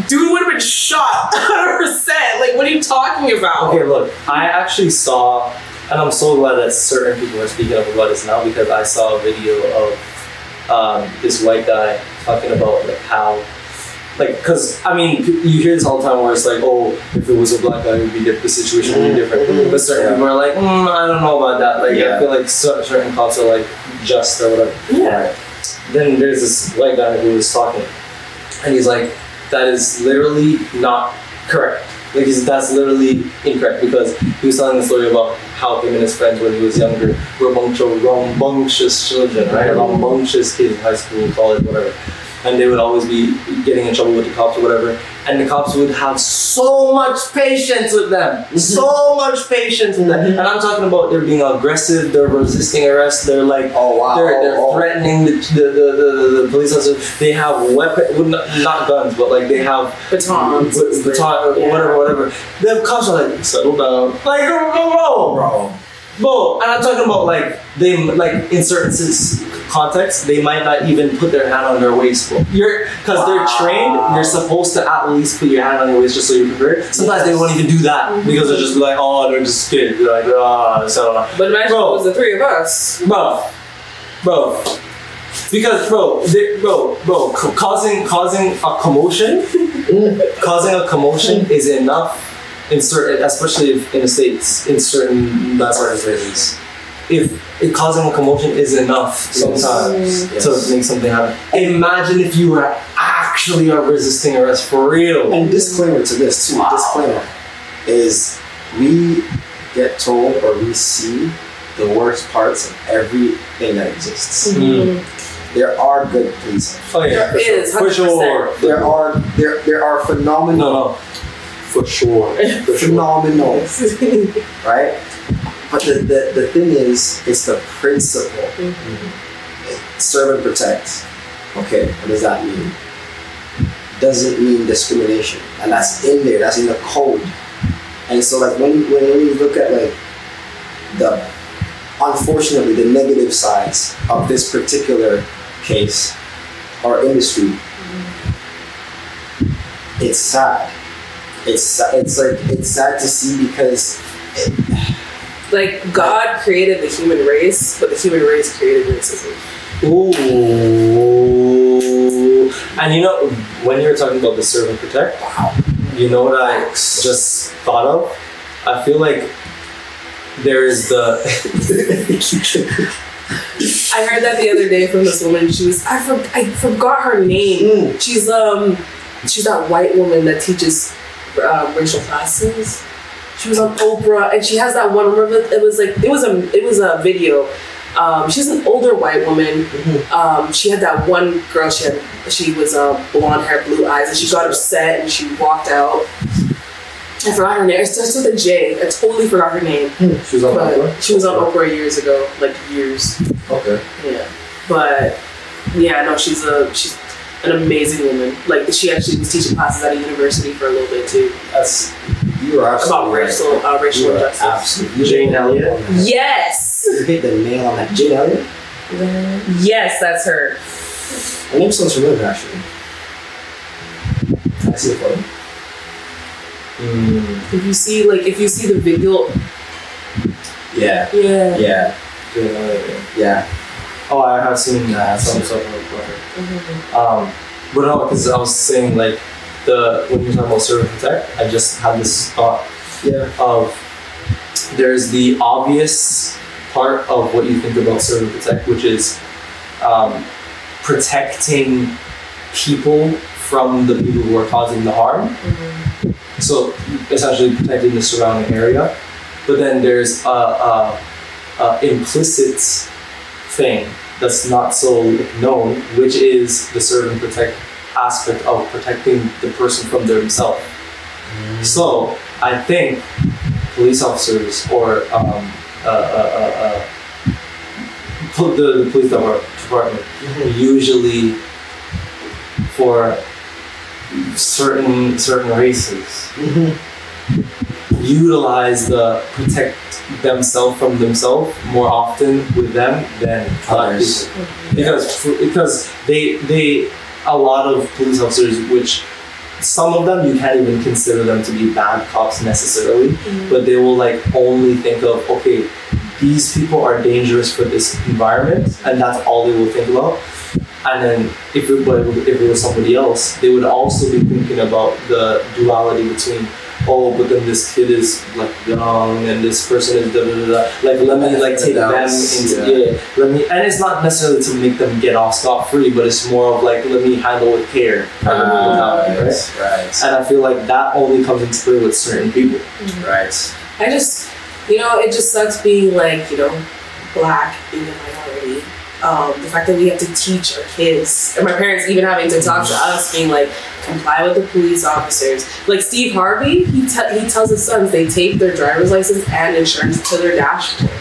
dude would have been shot 100%. Like, what are you talking about? Okay, look, I actually saw, and I'm so glad that certain people are speaking up about this now because I saw a video of this white guy talking about like how, like, because I mean, you hear this all the time where it's like, oh, if it was a black guy, it would be the situation would be different. But certain people are like, I don't know about that. Like, I feel like certain cops are like just or whatever. Yeah. Right. Then there's this white guy who was talking, and he's like, that is literally not correct. Like that's literally incorrect because he was telling the story about how him and his friends when he was younger were a bunch of rambunctious children, right? Rambunctious kids in high school, college, whatever. And they would always be getting in trouble with the cops or whatever. And the cops would have so much patience with them. So much patience with them. And I'm talking about they're being aggressive, they're resisting arrest, they're like, Oh wow. they're threatening the police officers. They have weapons, well, not guns, but like they have Batons. whatever. The cops are like, settle down. Like, bro. And I'm talking about like they like in certain contexts they might not even put their hand on their waist, bro. Because they're trained. You're supposed to at least put your hand on your waist just so you're prepared. Sometimes they won't even do that because they're just like, oh, they're just scared. They're like, settle down. But imagine if it was the three of us. Bro. Because causing a commotion, is enough in certain, especially in the States, in certain places. If causing a commotion is enough sometimes to make something happen. Imagine if you were actually resisting arrest for real. And disclaimer to this too. Disclaimer is we get told or we see the worst parts of everything that exists. There are good police. Oh yeah, There is, for sure. There are phenomenal. No, for sure. Phenomenal, right? But the thing is, it's the principle. Serve and protect. Okay, what does that mean? Doesn't mean discrimination, and that's in there. That's in the code. And so, like when you look at like unfortunately the negative sides of this particular case or industry, it's sad. It's sad to see because. Like God created the human race, but the human race created racism. Ooh. And you know, when you were talking about the serve and protect, you know what I just thought of? I feel like there is the I heard that the other day from this woman. She was I forgot her name. She's that white woman that teaches racial classes. She was on Oprah, and she has that one. Remember, it was a video. She's an older white woman. She had that one girl. She was blonde hair, blue eyes, and she got upset and she walked out. I forgot her name. It starts with a J. I totally forgot her name. She was on Oprah? She was on Oprah years ago, like years. Okay. Yeah, but yeah, no, she's an amazing woman. Like she actually was teaching classes at a university for a little bit too. You are absolutely about racial injustice. Absolutely. Jane Elliott. Yes. You hit the nail on that. Jane Elliott? Yes, that's her. Her name sounds familiar, actually. I see it for you. If you see the video. Yeah. Yeah. Yeah. Jane Elliott. Yeah. Oh, I have seen some stuff about her. But no, because I was saying like when you're talking about serve and protect, I just had this thought of there's the obvious part of what you think about serve and protect, which is protecting people from the people who are causing the harm. So essentially protecting the surrounding area. But then there's a implicit thing that's not so known, which is the serve and protect aspect of protecting the person from themselves. So I think police officers or the police department usually for certain races utilize the protect themselves from themselves more often with them than others, because they a lot of police officers, which some of them you can't even consider them to be bad cops necessarily, but they will like only think of, okay, these people are dangerous for this environment, and that's all they will think about. And then if it was somebody else, they would also be thinking about the duality between, oh, but then this kid is like young and this person is da da da da. Like let me like take them into and it's not necessarily to make them get off scot-free, but it's more of like let me handle with care. Right. And I feel like that only comes into play with certain people. Right. I just it just sucks being like, black, being a minority. The fact that we have to teach our kids, and my parents even having to talk to us, being like, comply with the police officers. Like Steve Harvey, he tells his sons they tape their driver's license and insurance to their dashboard.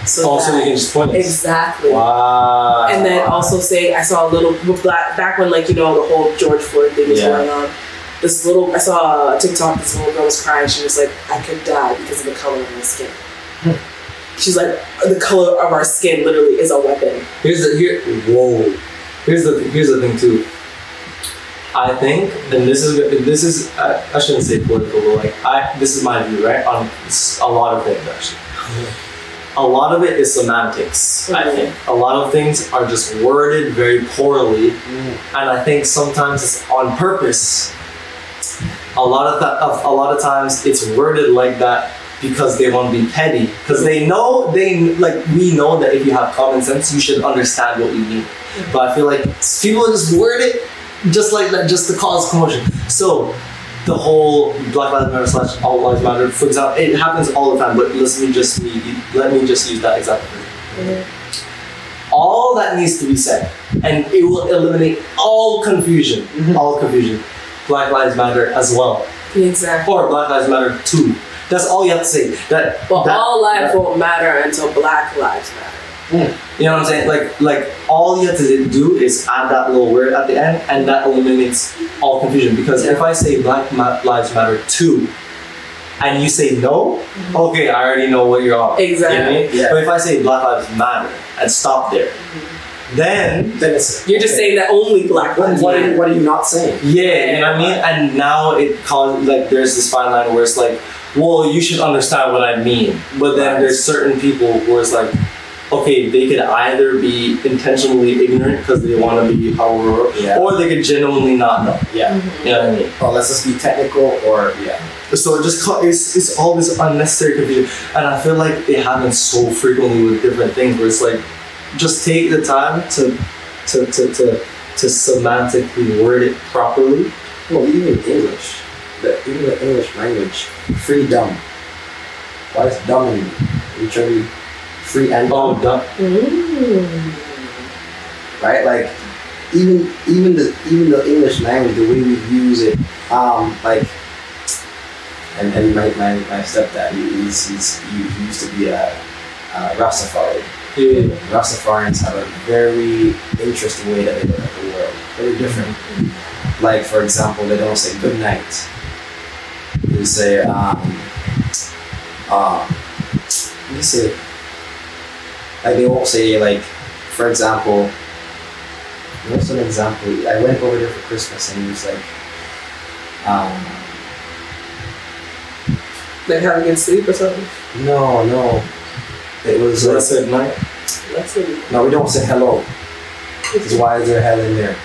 So they can just point it. Exactly. Wow. And then also say, I saw a little back when the whole George Floyd thing was going on. I saw a TikTok. This little girl was crying. She was like, I could die because of the color of my skin. She's like, the color of our skin literally is a weapon. Here's the thing too. I think, and this is I shouldn't say political, but this is my view, right, on a lot of things actually. A lot of it is semantics. I think a lot of things are just worded very poorly, and I think sometimes it's on purpose. A lot of times it's worded like that because they want to be petty, because we know that if you have common sense, you should understand what we mean. But I feel like people just word it just like that, just to cause commotion. So the whole Black Lives Matter / All Lives Matter, for example, it happens all the time. But let me just use that example. All that needs to be said, and it will eliminate all confusion. All confusion. Black Lives Matter as well. Exactly. Or Black Lives Matter too. That's all you have to say. All lives won't matter until Black Lives Matter. You know what I'm saying? Like all you have to do is add that little word at the end, and that eliminates all confusion. Because if I say Black Lives Matter too, and you say no, okay, I already know what you're on. Exactly. You know what I mean? But if I say Black Lives Matter and stop there, then it's you're just saying that only Black lives matter. What are you not saying? Yeah, you know what I mean? And now it causes there's this fine line where it's like, well, you should understand what I mean. But then there's certain people where it's like, okay, they could either be intentionally ignorant because they want to be Aurora, or they could genuinely not know. Yeah. You know what I mean? Oh, let's just be technical, or So it's all this unnecessary confusion, and I feel like it happens so frequently with different things where it's like, just take the time to semantically word it properly. Well, even English, even the English language, freedom. Why is dumb in literally free and dumb? Oh, dumb. Right? Like even the English language, the way we use it, like. And my stepdad, he used to be a Rastafari. Yeah. Rastafarians have a very interesting way that they look at the world. Very different. Like, for example, they don't say good night. They say, let me say, like they won't say, like, for example, what's an example? I went over there for Christmas and he was like, Like having good sleep or something? No. It was Let's say night. No, we don't say hello. Because why is there hell in there?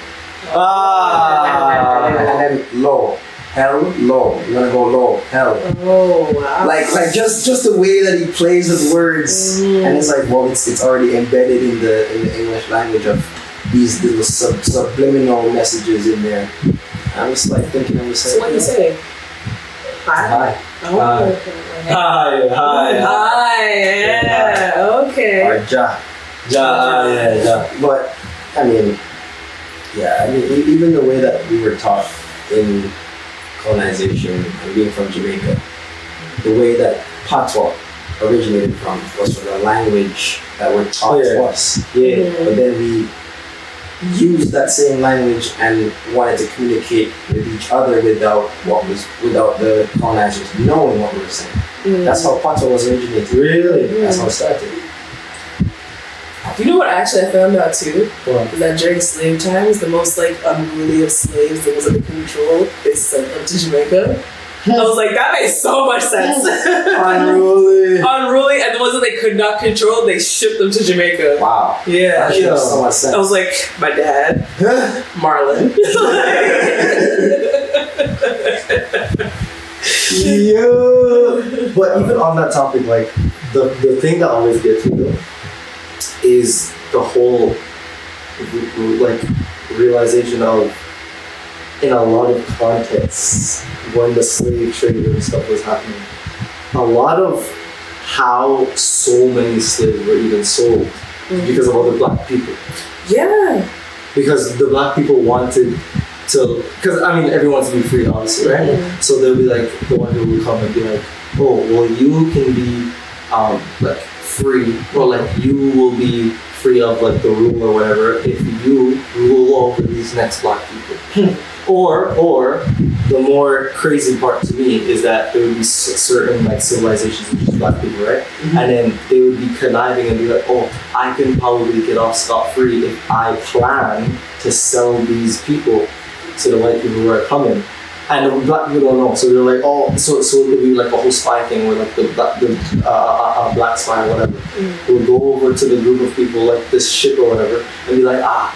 And then low. Hell, low. You're gonna go low. Hell. Oh wow. Like just the way that he plays with words. And it's like, well, it's already embedded in the English language of these little subliminal messages in there. I'm just like thinking, So what do you say? Hi. Oh, Hi. Yeah. Okay. Or ja. But I mean, even the way that we were taught in colonization and being from Jamaica, the way that patois originated from was from the language that were taught to us. Yeah. But then we used that same language and wanted to communicate with each other without the colonizers knowing what we were saying. That's how patois was originated. Really? That's how it started. You know what actually I found out too? What? Is that during slave times, the most like unruly of slaves that was under control, they sent them to Jamaica. I was like, that makes so much sense. Unruly. Unruly, and the ones that they could not control, they shipped them to Jamaica. Wow. Yeah. That makes so much sense. I was like, my dad, Marlon. Yeah. But even on that topic, like the thing that always gets me though is the whole like realization of, in a lot of contexts, when the slave trade and stuff was happening, a lot of how so many slaves were even sold because of other black people. Yeah. Because the black people wanted to, because I mean everyone wants to be free obviously, right? So they'll be like, the one who will come and be like, oh well, you can be like free, or like you will be free of like the rule or whatever if you rule over these next black people. Or the more crazy part to me is that there would be certain like civilizations with just black people, right? And then they would be conniving and be like, oh, I can probably get off scot-free if I plan to sell these people to the white people who are coming. And the black people don't know, so they're like, oh, so it'll be like a whole spy thing where like the black spy or whatever will go over to the group of people like this ship or whatever and be like, I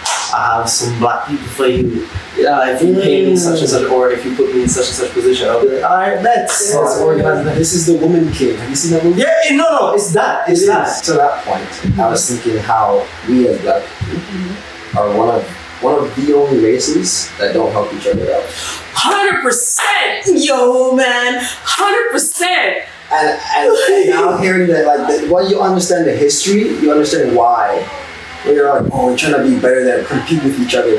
have some black people for you. Yeah, if you pay me such and such, or if you put me in such and such position, I'll be like, alright, let's organize that. This is the Woman King. Have you seen that movie? Yeah, no, it's that. It's that. To that point, I was thinking how we as black people are one of the only races that don't help each other out. 100%! Yo, man! 100%! And now hearing that, like, when you understand the history, you understand why. When you're like, oh, we're trying to be better than compete with each other.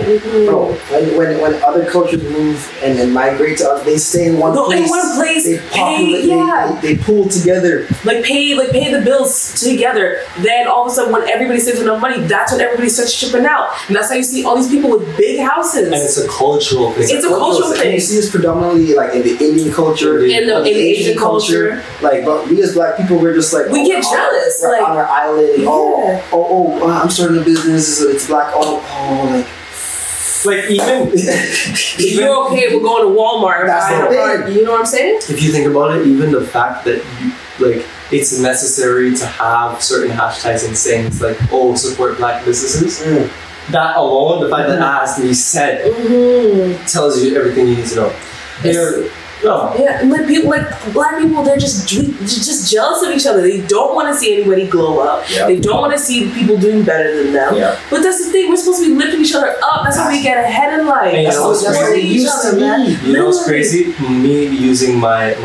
Bro, when other cultures move and migrate to us, they stay in one place. In one place. They populate, they pool together. Like pay the bills together. Then all of a sudden, when everybody saves enough money, that's when everybody starts shipping out. And that's how you see all these people with big houses. And it's a cultural thing. It's a cultural thing. And you see this predominantly like in the Indian culture, in the Asian culture. Like, but we as black people, we're just like, we get jealous. We're like on our island. Yeah. I'm starting a business. It's black. Like even you're okay with going to Walmart. That's the thing. You know what I'm saying? If you think about it, even the fact that like it's necessary to have certain hashtags and sayings like, oh, support black businesses. That alone, the fact that that has to be said, tells you everything you need to know. Yeah, and like people, like black people, they're just jealous of each other. They don't want to see anybody glow up. Yep. They don't want to see people doing better than them. Yep. But that's the thing. We're supposed to be lifting each other up. That's how we get ahead in life. And That's supporting each other, man. You know what's crazy? Me using my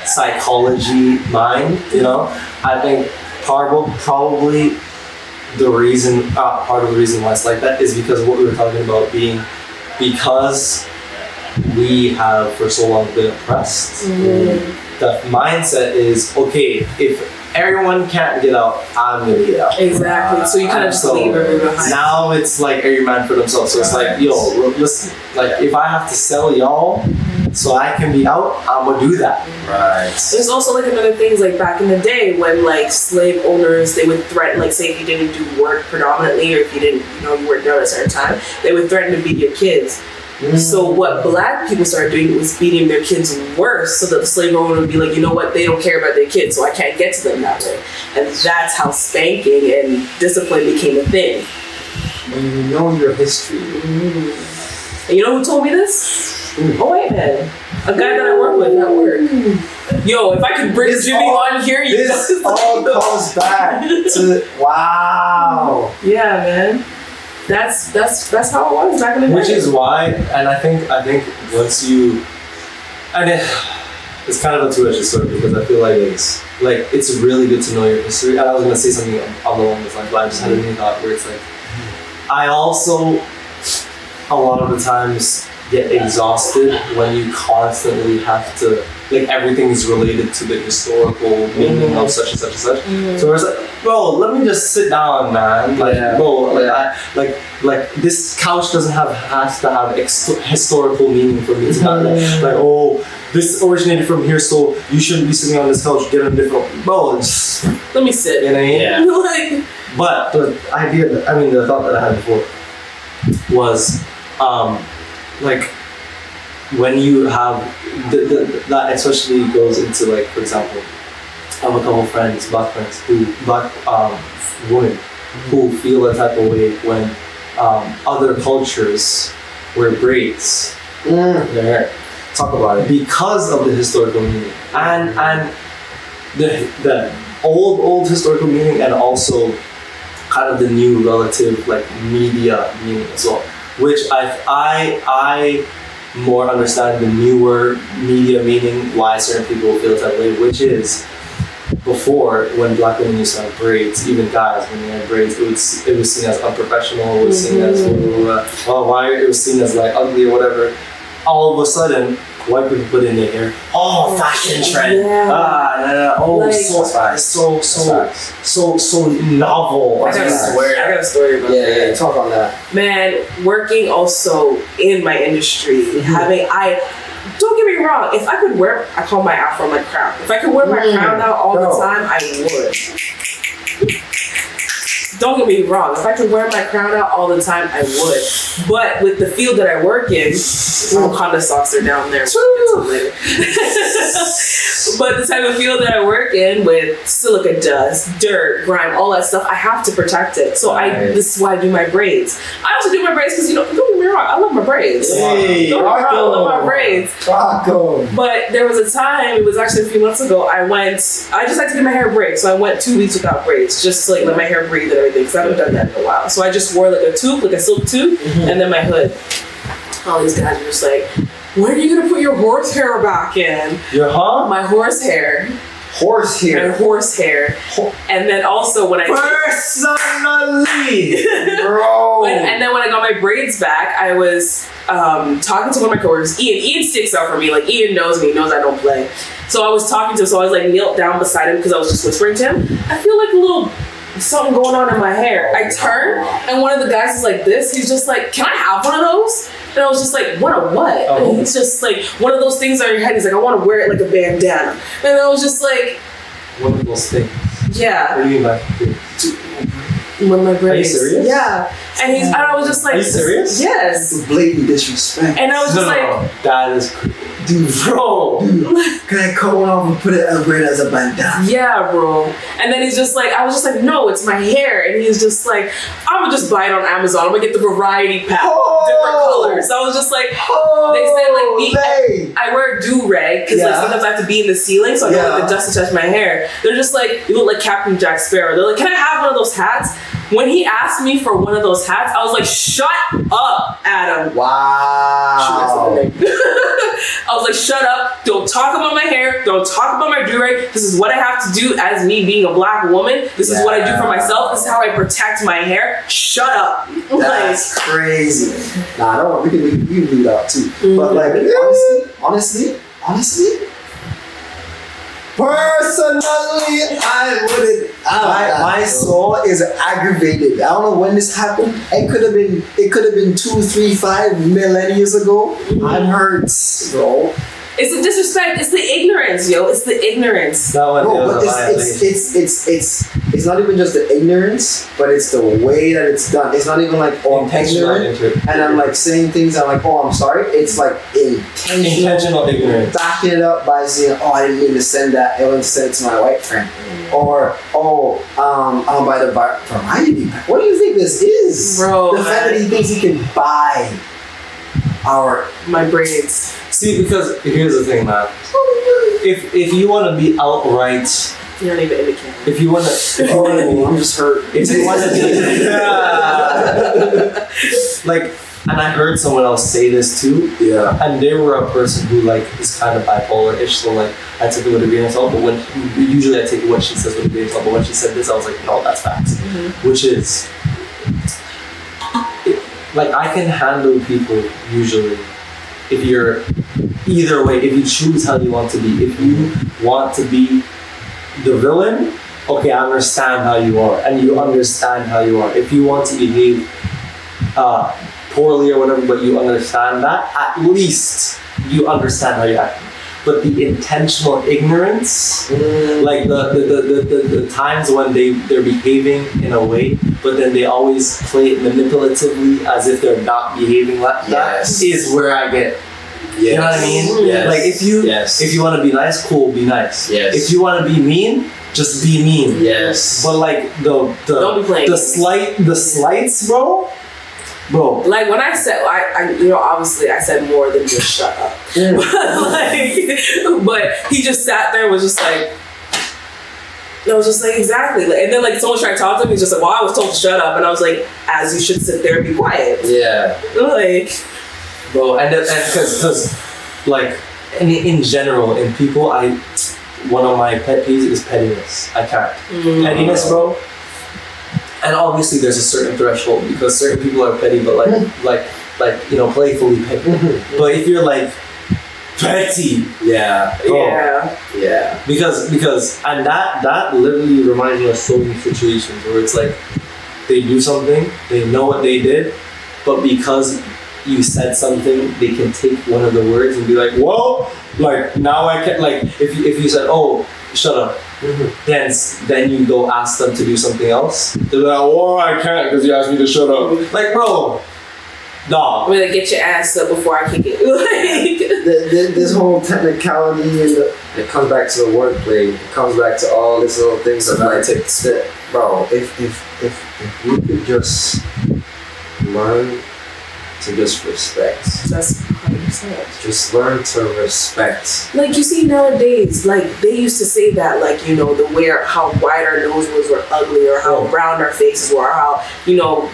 psychology mind. You know, I think probably the reason, part of the reason why it's like that is because of what we were talking about because we have for so long been oppressed. The mindset is, okay, if everyone can't get out, I'm gonna get out. Exactly. So you kind of just leave everyone behind. Now it's like every man for themselves. So it's like, yo, listen, like if I have to sell y'all so I can be out, I'm gonna do that. Right. There's also like another things like back in the day when like slave owners, they would threaten, like say if you didn't do work predominantly or if you didn't, you worked out at a certain time, they would threaten to beat your kids. So what black people started doing was beating their kids worse so that the slave owner would be like, you know what, they don't care about their kids, so I can't get to them that way. And that's how spanking and discipline became a thing. When you know your history. And you know who told me this? Oh wait, man. A guy that I work with at work. Yo, if I could bring Jimmy on here, you this all goes back to wow. Yeah, man. That's how it was back in the day. Which is why, and I think once you, and it's kind of a two-edged sword because I feel like it's really good to know your history. And I was gonna say something along those lines, but I just had a new thought where it's like, I also a lot of the times get exhausted when you constantly have to, like everything is related to the historical meaning of such and such and such. So it's like, bro, let me just sit down, man. Like, bro, like this couch doesn't have to have historical meaning for me to not like, oh, this originated from here, so you shouldn't be sitting on this couch. Get a different, bro. Just let me sit. You know what I mean? Like, but the thought that I had before was, like when you have that especially goes into like, for example, I have a couple friends, black women who feel a type of way when other cultures wear braids in their hair. Talk about it because of the historical meaning and the old historical meaning and also kind of the new relative like media meaning as well, which I more understand the newer media meaning why certain people feel that way, which is before when black women used to have braids, even guys when they had braids, it was seen as unprofessional, it was seen as it was seen as like ugly or whatever. All of a sudden, white people put in their hair. Oh, fashion trend. Yeah. So novel. I got a story about that. Yeah, talk on that. Man, working also in my industry, don't get me wrong, if I could wear, I call my afro my crown. If I could wear my crown out all the time, I would. Don't get me wrong, if I could wear my crown out all the time, I would. But with the field that I work in, Honda socks are down there. We'll get to later. But the type of field that I work in with silica dust, dirt, grime, all that stuff, I have to protect it. So this is why I do my braids. I also do my braids because, don't get me wrong, I love my braids. Hey, don't get me wrong, I love my braids. Rocco. But there was a time, it was actually a few months ago, I just like to get my hair braided. So I went 2 weeks without braids, just to let my hair breathe and everything, because I haven't done that in a while. So I just wore like a silk tube, and then my hood. All these guys were just like, when are you gonna put your horse hair back in? My horse hair. Horse hair. My horse hair. And then also when I personally, bro. And then when I got my braids back, I was talking to one of my coworkers, Ian. Ian sticks out for me. Like Ian knows me, knows I don't play. So I was talking to him. So I was like knelt down beside him because I was just whispering to him. I feel like a little something going on in my hair. I turned and one of the guys is like this. He's just like, can I have one of those? And I was just like, one of what? And he's just like, one of those things on your head. He's like, I want to wear it like a bandana. And I was just like, one of those things. Yeah. What do you mean by one of my braids? Are you serious? Yeah. And I was just like, are you serious? Yes. It's blatant disrespect. And I was just like, that is, dude, bro. Can I cut one off and put it and wear it as a bandana? yeah, bro. And then he's just like, I was just like, no, it's my hair. And he's just like, I'm gonna just buy it on Amazon. I'm gonna get the variety pack, different colors. So I was just like, they said like me, I wear a do-rag because like sometimes I have to be in the ceiling so I don't want the dust to touch my hair. They're just like, you look like Captain Jack Sparrow. They're like, can I have one of those hats? When he asked me for one of those hats, I was like, shut up, Adam. Wow. I was like, shut up. Don't talk about my hair. Don't talk about my do-rag. This is what I have to do as me being a black woman. This is what I do for myself. This is how I protect my hair. Shut up. That's crazy. Nah, no, we can leave that too. But like, honestly, personally, I wouldn't. My soul is aggravated. I don't know when this happened. It could have been 2, 3, 5 millennia ago. I'm hurt, bro. It's the disrespect. It's the ignorance, yo. It's the ignorance. That one, No, but it's not even just the ignorance, but it's the way that it's done. It's not even like, oh, I'm ignorant, and I'm like saying things. I'm like, oh, I'm sorry. It's like intentional ignorance. Backing it up by saying, oh, I didn't mean to send that. I went to send it to my white friend, or I'll buy the variety pack. What do you think this is, bro? The fact that he thinks he can buy my braids. See, because here's the thing, man. If you want to be outright, you're not even in the camera. If you want to, I'm just hurt. If you want to be, like, and I heard someone else say this too. Yeah. And they were a person who like is kind of bipolar-ish, so like I took it with a grain of salt. But usually I take what she says with a grain of salt. But when she said this, I was like, no, that's facts. Mm-hmm. Which is, like, I can handle people usually. If you're either way, if you choose how you want to be, if you want to be the villain, okay, I understand how you are, and you understand how you are. If you want to behave poorly or whatever, but you understand that, at least you understand how you're acting. But the intentional ignorance, like the times when they're behaving in a way, but then they always play it manipulatively as if they're not behaving like that, is where I get. You know what I mean? Yes. Like if you want to be nice, cool, be nice. Yes. If you want to be mean, just be mean. Yes. But like don't be playing. the slights, bro. Like when I said, I obviously I said more than just shut up. But he just sat there and was just like, I was just like, exactly. And then like someone was trying to talk to him, he's just like, well, I was told to shut up. And I was like, as you should sit there and be quiet. Yeah. Like, bro, and because like in general, in people, one of my pet peeves is pettiness. I can't. Pettiness, bro. And obviously there's a certain threshold because certain people are petty, but like playfully petty. But if you're like petty, yeah. Because and that literally reminds me of so many situations where it's like they do something, they know what they did, but because you said something, they can take one of the words and be like, well, like now I can, like if you said, oh, shut up. Then you go ask them to do something else. They're like, oh, I can't because you asked me to shut up. Like, bro, dog. I'm gonna get your ass up before I kick it. Like, this whole technicality and it comes back to the wordplay. It comes back to all these little things about it. Bro, if you could just learn to just respect. That's 100%. Just learn to respect. Like you see nowadays, like they used to say that, like, how wide our nose was or ugly, or how brown our faces were, or how,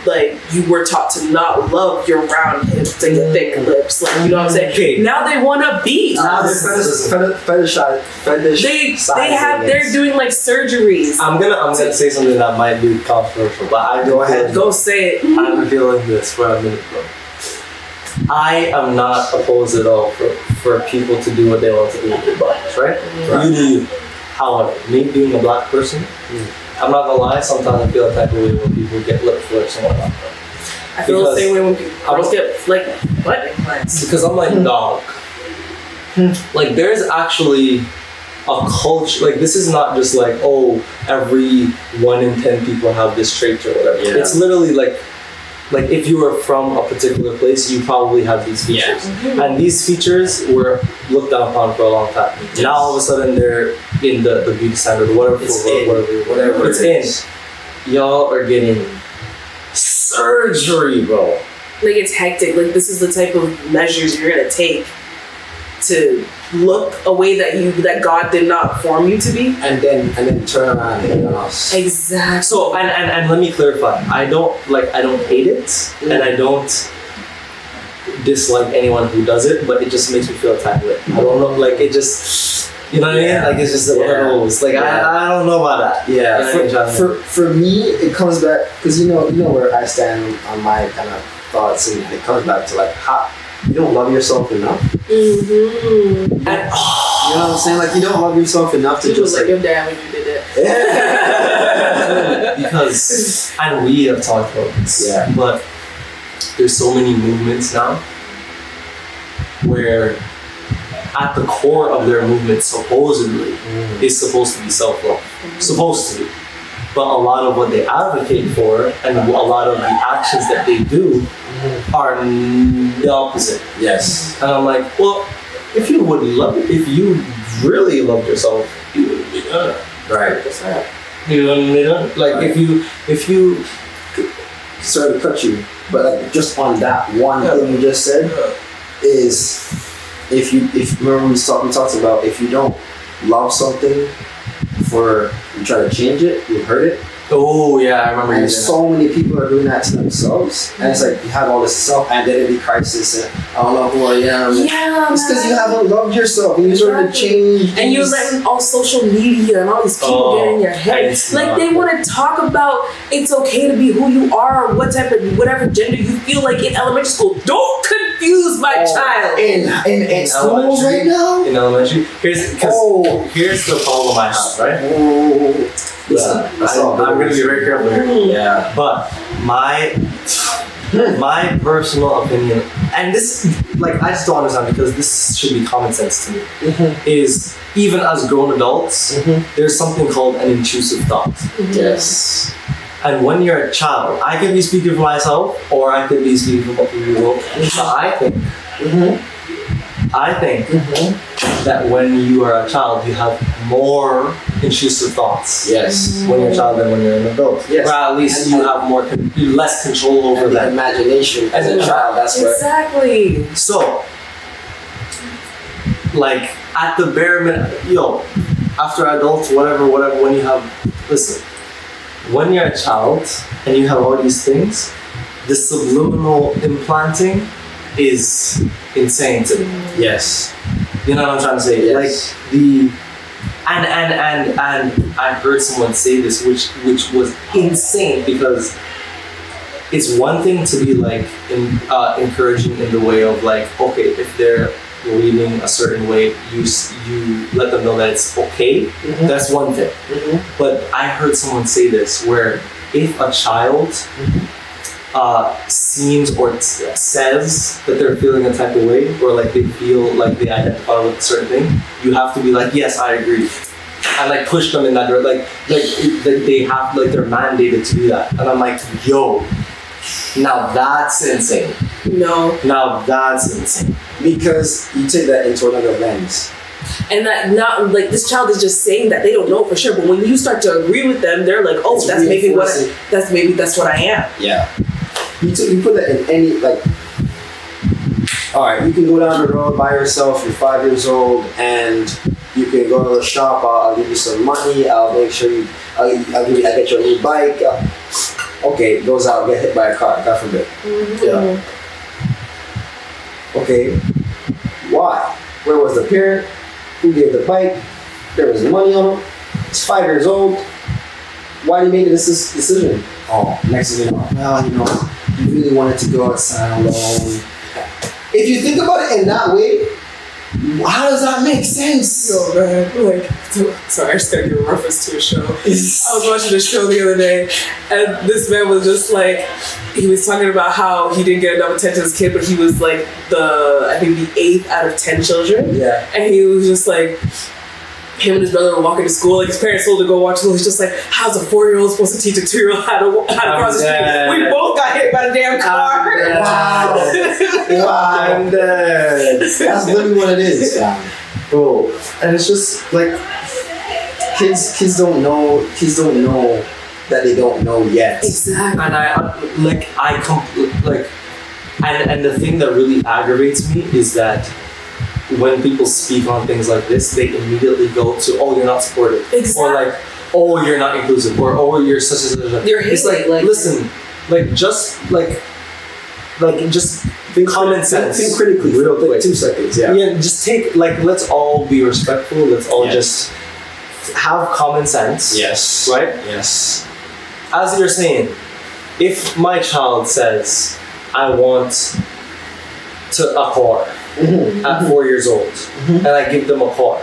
like you were taught to not love your round hips and your thick lips. Like, you know what I'm saying? Okay. Now they want to be. Now they're fetish. They're doing like surgeries. I'm gonna say something that might be controversial, but I go ahead. Go say it. I'm feeling this for a minute, bro. I am not opposed at all for people to do what they want to do with their bodies, right? You do you. However, me being a black person, I'm not gonna lie, sometimes I feel the type of way when people get lip flips and whatnot. I feel the same way when girls get like butt implants. Because I'm like, dog. Like there's actually a culture, like this is not just like, oh, every 1 in 10 people have this trait or whatever. Yeah. It's literally like like if you were from a particular place, you probably have these features. And these features were looked down upon for a long time. Now all of a sudden they're in the beauty standard, whatever it's in. Y'all are getting surgery, bro. Like it's hectic. Like this is the type of measures you're gonna take to look a way that God did not form you to be, and then turn around and hit on us. Exactly. So and let me clarify. I don't hate it, and I don't dislike anyone who does it, but it just makes me feel a tiny bit. I don't know, like it just, you know what I mean? Like it's just one of those. Like I don't know about that. Yeah. For me, it comes back because you know where I stand on my kind of thoughts, and it comes back to like how you don't love yourself enough. Mm-hmm. And, you know what I'm saying? Like you don't love yourself enough to just like your dad when you did it. Because, and we have talked about this, but there's so many movements now where at the core of their movement supposedly is supposed to be self-love. Supposed to be. But a lot of what they advocate for and a lot of the actions that they do are the opposite. Yes. And I'm like, well, if you really loved yourself, you would be done it. Right. You wouldn't be done it. Like if you sorry to cut you, but like just on that one thing you just said is if remember we talked about if you don't love something for you try to change it, you hurt it. Oh yeah, I remember. And so many people are doing that to themselves, and it's like you have all this self-identity crisis, and I don't know who I am. Yeah, it's because you haven't loved yourself, and you're starting to change. And you're letting all social media and all these people get in your head. Like they want to talk about it's okay to be who you are, or whatever gender you feel like in elementary school. Don't confuse my child. In schools right now. In elementary, here's the problem I have, right? Listen, I'm going to be very careful here. Yeah. But my personal opinion, and this, like, I just don't understand because this should be common sense to me, is even as grown adults, there's something called an intrusive thought. Yes. And when you're a child, I could be speaking for myself, or I could be speaking for other people. But I think that when you are a child, you have more intrusive thoughts. Yes. When you're a child than when you're an adult. Yes. Or at least you have less control over that. Imagination as a child. That's what. Exactly. So, like at the bare minimum, after adults, whatever, when you have, listen, when you're a child and you have all these things, the subliminal implanting is insane to me. Yes. You know what I'm trying to say? Yes. Like the and I heard someone say this which was insane because it's one thing to be like encouraging in the way of like, okay, if they're leaning a certain way, you let them know that it's okay. That's one thing. But I heard someone say this where if a child seems or says that they're feeling a type of way or like they feel like they identify with a certain thing, you have to be like, yes, I agree, and like push them in that direction. Like they have, like they're mandated to do that. And I'm like, yo, now that's insane. Now that's insane. Because you take that into another lens. And that not like this child is just saying that they don't know for sure, but when you start to agree with them, they're like, oh, that's what I am. Yeah. You put that in any, like, all right, you can go down the road by yourself, you're 5 years old, and you can go to the shop, I'll give you some money, I'll make sure I'll get you a new bike. Okay, goes out, get hit by a car, God forbid. Yeah. Okay, why? Where was the parent? Who gave the bike? There was money on him. He's 5 years old. Why did he make this decision? Oh, next thing you know, well, you really wanted to go outside alone. If you think about it in that way, how does that make sense? No, man. Like, sorry, I just gotta give a reference to a show. I was watching a show the other day, and this man was just like, he was talking about how he didn't get enough attention as a kid, but he was like I think the 8th out of 10 children. Yeah. And he was just like, him and his brother were walking to school. Like his parents told him to go watch school. He's just like, how's a 4-year-old supposed to teach a 2-year-old how to cross the street? We both got hit by the damn car. Wow. I'm dead. That's literally what it is, bro. And it's just like kids don't know that they don't know yet. Exactly. And and the thing that really aggravates me is that when people speak on things like this, they immediately go to, oh, you're not supportive. Exactly. Or like, oh, you're not inclusive. Or, oh, you're such and such. You're it's like, listen, just Think common sense. Think critically. Real quick. 2 seconds, yeah. Yeah, just let's all be respectful. Let's all just have common sense. Yes. Right? Yes. As you're saying, if my child says, I want a car at 4 years old, and I give them a car,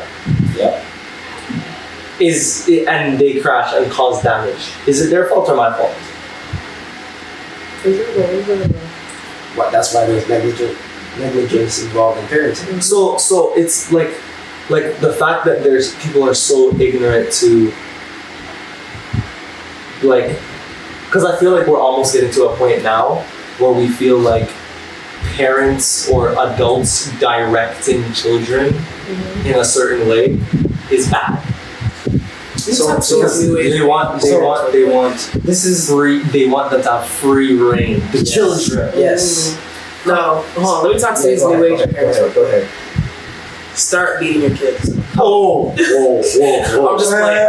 and they crash and cause damage, is it their fault or my fault? What? That's why there's negligence involved in parenting. So it's like the fact that people are so ignorant to because I feel like we're almost getting to a point now where we feel like parents or adults directing children in a certain way is bad. So they want this is free. They want them to have free reign. The children. Yes. No, hold on. Let me talk to these new age parents. Go ahead. Start beating your kids. Whoa. I'm just playing.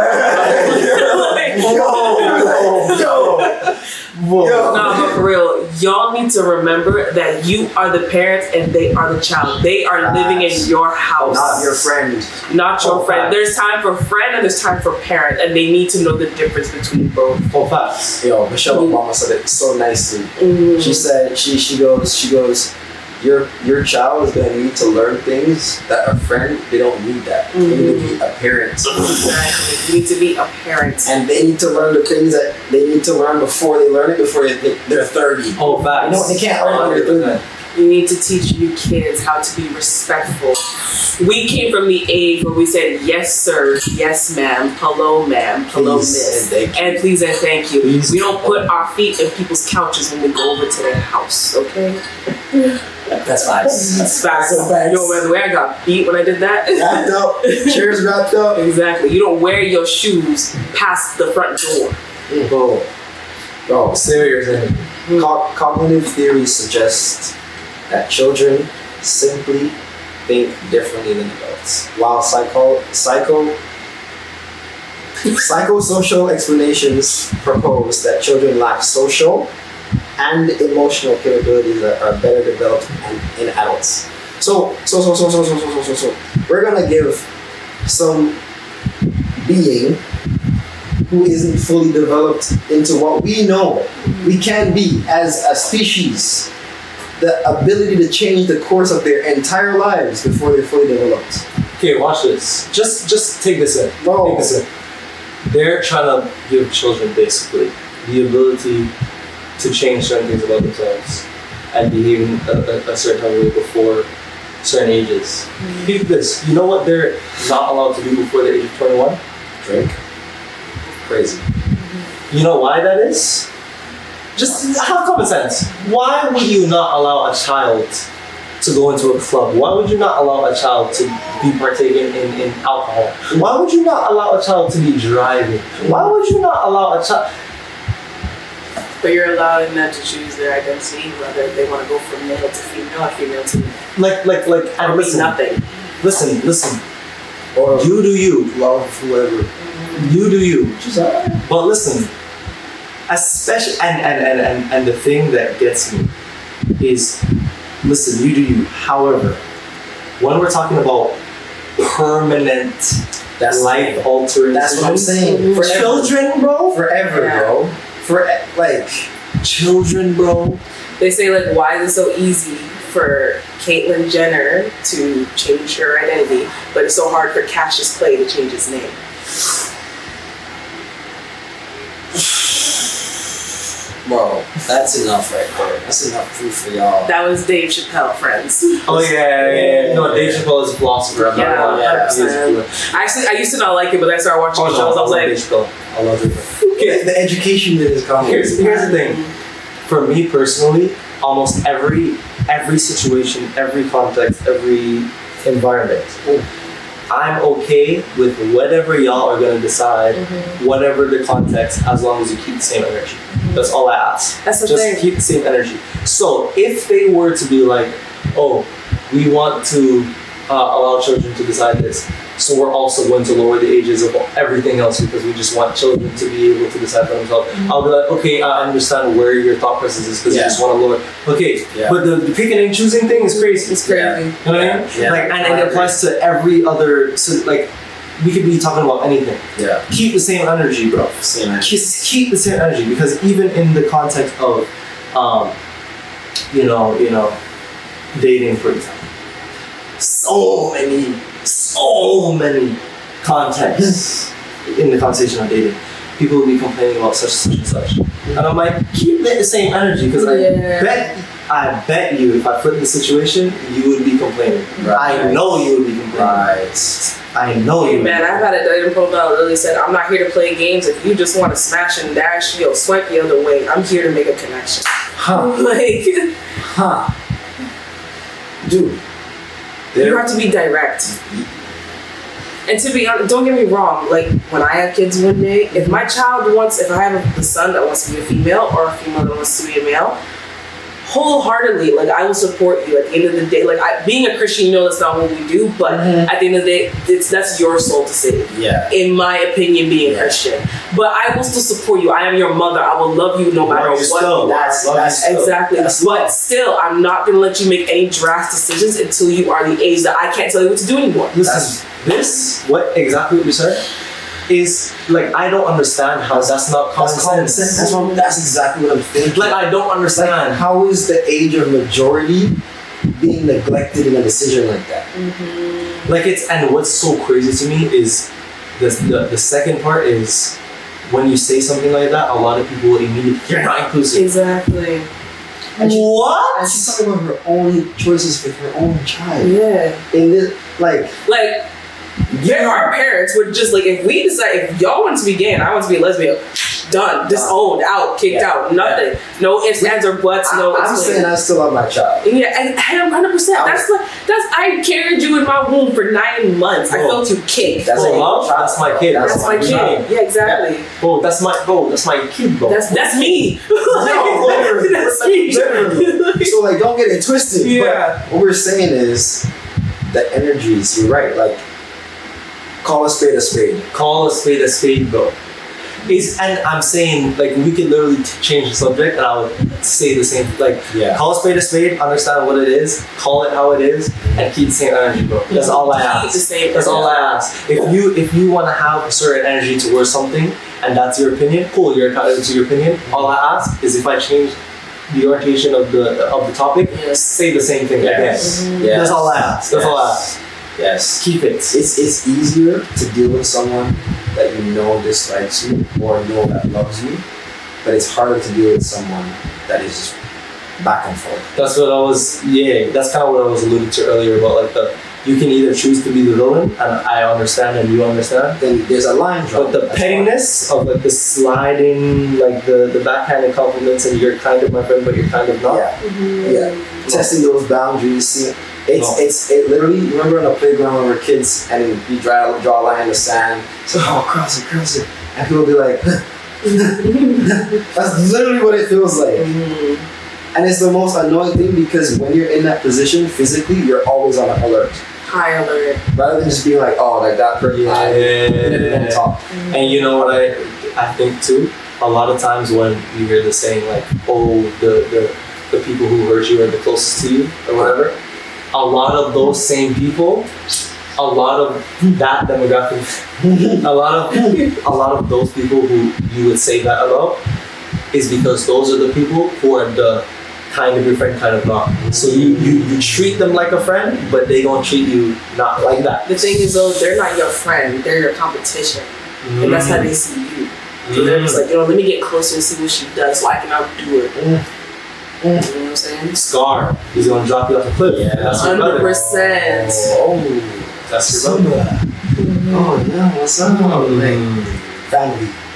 Whoa. Nah, but for real, y'all need to remember that you are the parents and they are the child. They are living in your house. Not your friend. Not your friend. There's time for friend and there's time for parent, and they need to know the difference between both. Oh, facts. Yo, Michelle Obama said it so nicely. She said, she goes, your child is going to need to learn things that a friend, they don't need that. They need to be a parent. Exactly. You need to be a parent. And they need to learn the things that they need to learn before they learn it, before they're 30. Oh, facts. They can't learn when they're 30. You need to teach your kids how to be respectful. We came from the age where we said, yes, sir, yes, ma'am, hello, ma'am, hello, miss, and please and thank you. Please. We don't put our feet in people's couches when we go over to their house, okay? That's facts. That's facts. So facts. You don't remember the way I got beat when I did that? Wrapped up. Chairs wrapped up. Exactly. You don't wear your shoes past the front door. Bro, serious. Cognitive theory suggests that children simply think differently than adults, while psychosocial explanations propose that children lack social and emotional capabilities that are better developed in adults. So we're gonna give some being who isn't fully developed into what we know we can be as a species the ability to change the course of their entire lives before they're fully developed. Okay, watch this. Just take this in. Whoa. Take this in. They're trying to give children basically the ability to change certain things about themselves and behave in a certain way before certain ages. Think this. You know what they're not allowed to do before the age of 21? Drink. Crazy. You know why that is? Just have common sense. Why would you not allow a child to go into a club? Why would you not allow a child to be partaking in alcohol? Why would you not allow a child to be driving? Why would you not allow a child? But you're allowing them to choose their identity, whether they want to go from male to female or female to male. And listen, nothing. Listen. Or you do you. Love whoever. You do you. But listen, especially and the thing that gets me is, listen, you do you. However, when we're talking about permanent, life-altering, that's what I'm saying. Forever. Children, bro. Forever, bro. Children, bro. They say why is it so easy for Caitlyn Jenner to change her identity, but it's so hard for Cassius Clay to change his name? Bro, That's enough right there. That's enough proof for y'all. That was Dave Chappelle, friends. Oh yeah. No, Dave Chappelle is a philosopher. I'm not Yeah, gonna lie. He is a 100%. Actually, I used to not like it, but then I started watching shows. I was like, Dave Chappelle. I love it. Okay, the education that is coming. Here's the thing. For me personally, almost every situation, every context, every environment, I'm okay with whatever y'all are gonna decide, whatever the context, as long as you keep the same energy. That's all I ask. That's the Just thing. keep the same energy. So if they were to be like, oh, we want to allow children to decide this, so we're also going to lower the ages of everything else because we just want children to be able to decide for themselves. I'll be like, okay, I understand where your thought process is because you just want to lower. Okay, but the picking and choosing thing is crazy. it's crazy. You know what I mean? Yeah. Like, and it applies to every other. So like, we could be talking about anything. Yeah. Keep the same energy, bro. Same energy. Just keep the same energy because even in the context of, you know, dating, for example, so many contexts in the conversation of dating. People will be complaining about such and such. And I'm like, keep the same energy because I bet you if I put in the situation, you would be complaining. Right. I know you would be complaining. Right. I know you would. Man, I've had a dating profile that really said, I'm not here to play games. If you just want to smash and dash, swipe the other way. I'm here to make a connection. Dude. You have to be direct. And to be honest, don't get me wrong, like when I have kids one day, if I have a son that wants to be a female or a female that wants to be a male, wholeheartedly, like I will support you. At the end of the day, like being a Christian, that's not what we do, but at the end of the day, that's your soul to save. Yeah. In my opinion, being a Christian, but I will still support you. I am your mother. I will love you no matter what. That's exactly. But still, I'm not gonna let you make any draft decisions until you are the age that I can't tell you what to do anymore. Listen, what you said is like I don't understand how that's not common sense. That's exactly what I'm thinking. Like I don't understand. Like, how is the age of majority being neglected in a decision like that? Like and what's so crazy to me is the second part is when you say something like that, a lot of people will immediately you're not inclusive. Exactly. And she's talking about her own choices with her own child. Yeah. In this, like our parents would just like if we decide if y'all want to be gay and I want to be lesbian, done, disowned, out, kicked out, nothing, no ifs, ands, or buts. I'm saying I still love my child. Yeah, and 100%. That's I carried you in my womb for 9 months. I felt you kick. That's my kid. That's my kid. Yeah, exactly. Yeah. Bro, that's my kid, bro. That's me. Literally. That's me. Literally. So like, don't get it twisted. Yeah. But what we're saying is the energies. You're right. Like, call a spade a spade. Call a spade a spade, bro. And I'm saying, like, we could literally change the subject and I would say the same, like, call a spade, understand what it is, call it how it is, and keep the same energy, bro. That's all I ask. That's all I ask. If you want to have a certain energy towards something, and that's your opinion, cool, you're entitled to your opinion. All I ask is if I change the orientation of the topic, say the same thing again. That's all I ask. That's all I ask. Yes. Keep it. It's easier to deal with someone that you know dislikes you or know that loves you, but it's harder to deal with someone that is just back and forth. That's what I was. Yeah, that's kind of what I was alluding to earlier about like you can either choose to be the villain, and I understand and you understand. Then there's a line drawn. But the pettiness of like the sliding, like the backhanded compliments, and you're kind of my friend, but you're kind of not. Yeah. Testing those boundaries. See, it's literally. Remember on a playground when we were kids, and you draw a line in the sand. So cross it, and people will be like, that's literally what it feels like. And it's the most annoying thing because when you're in that position physically, you're always on alert. High alert. Rather than just being like, oh, like that person. Yeah. Talk. And you know what I think too? A lot of times when you hear the saying like, oh, the people who hurt you are the closest to you or whatever, a lot of those same people, a lot of that demographic, a lot of those people who you would say that about is because those are the people who are the kind of your friend, kind of not. So you treat them like a friend, but they don't treat you not like that. The thing is though, they're not your friend, they're your competition. And that's how they see you. So they're just like, let me get closer and see what she does so I can outdo her. You know what I'm saying? Scar. He's gonna drop you off a cliff. Yeah. That's your brother. 100%. Oh, that's your brother. Oh yeah, what's up?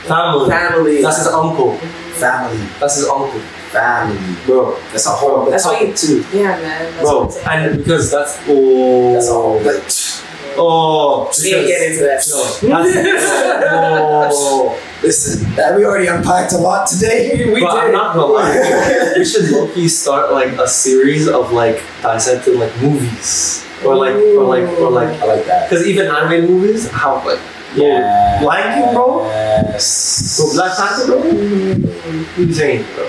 Family. That's his uncle. Family. That's his uncle. Family. Bro, That's a whole other That's why topic too. Yeah, man. That's bro, what I'm and because that's That's a whole we ain't get into that. Listen, that we already unpacked a lot today. But I'm not gonna lie. We should low-key start like a series of like dissecting like movies. Or like I like that. because even animated movies, how like Yeah. Lion King, bro? Yes. Bro, Black Panther, bro? What are you saying, bro?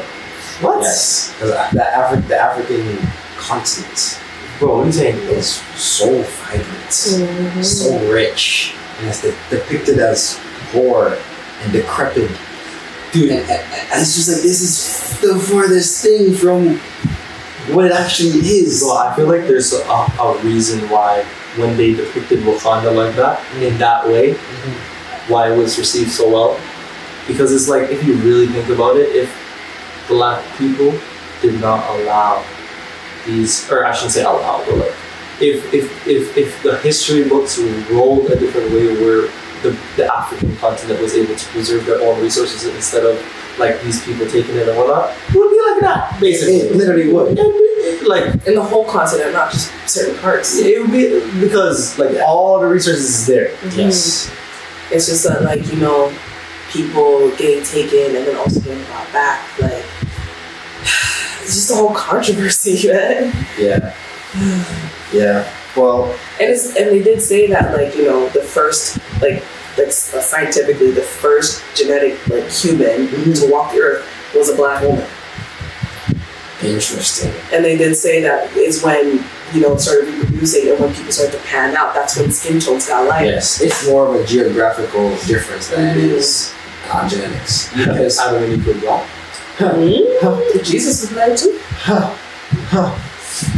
What? Yes. Because the African continent Bro, what are you saying? is so vibrant, so rich, and it's depicted as poor and decrepit. Dude, And it's just like, this is the furthest thing from what it actually is. bro, I feel like there's a reason why when they depicted Wakanda like that, in that way, why it was received so well. Because it's like, if you really think about it, if black people did not allow these, or I shouldn't say allow, but like, if the history books were rolled a different way where the African continent was able to preserve their own resources instead of like these people taking it and whatnot, it would be like that, basically. It literally would. Like, In the whole continent, not just certain parts. it would be, because like all the resources is there. Yes. It's just that, like, people getting taken and then also getting brought back. Like, it's just a whole controversy, man. Yeah. Yeah. Well, And they did say that, like, the first, like scientifically, the first genetic, like, human to walk the earth was a black woman. interesting. And they did say that is when, it started reproducing and when people started to pan out, that's when skin tones got lighter. Yes, it's more of a geographical difference than it is genetics. Because Adam and Eve were wrong. Jesus is black too.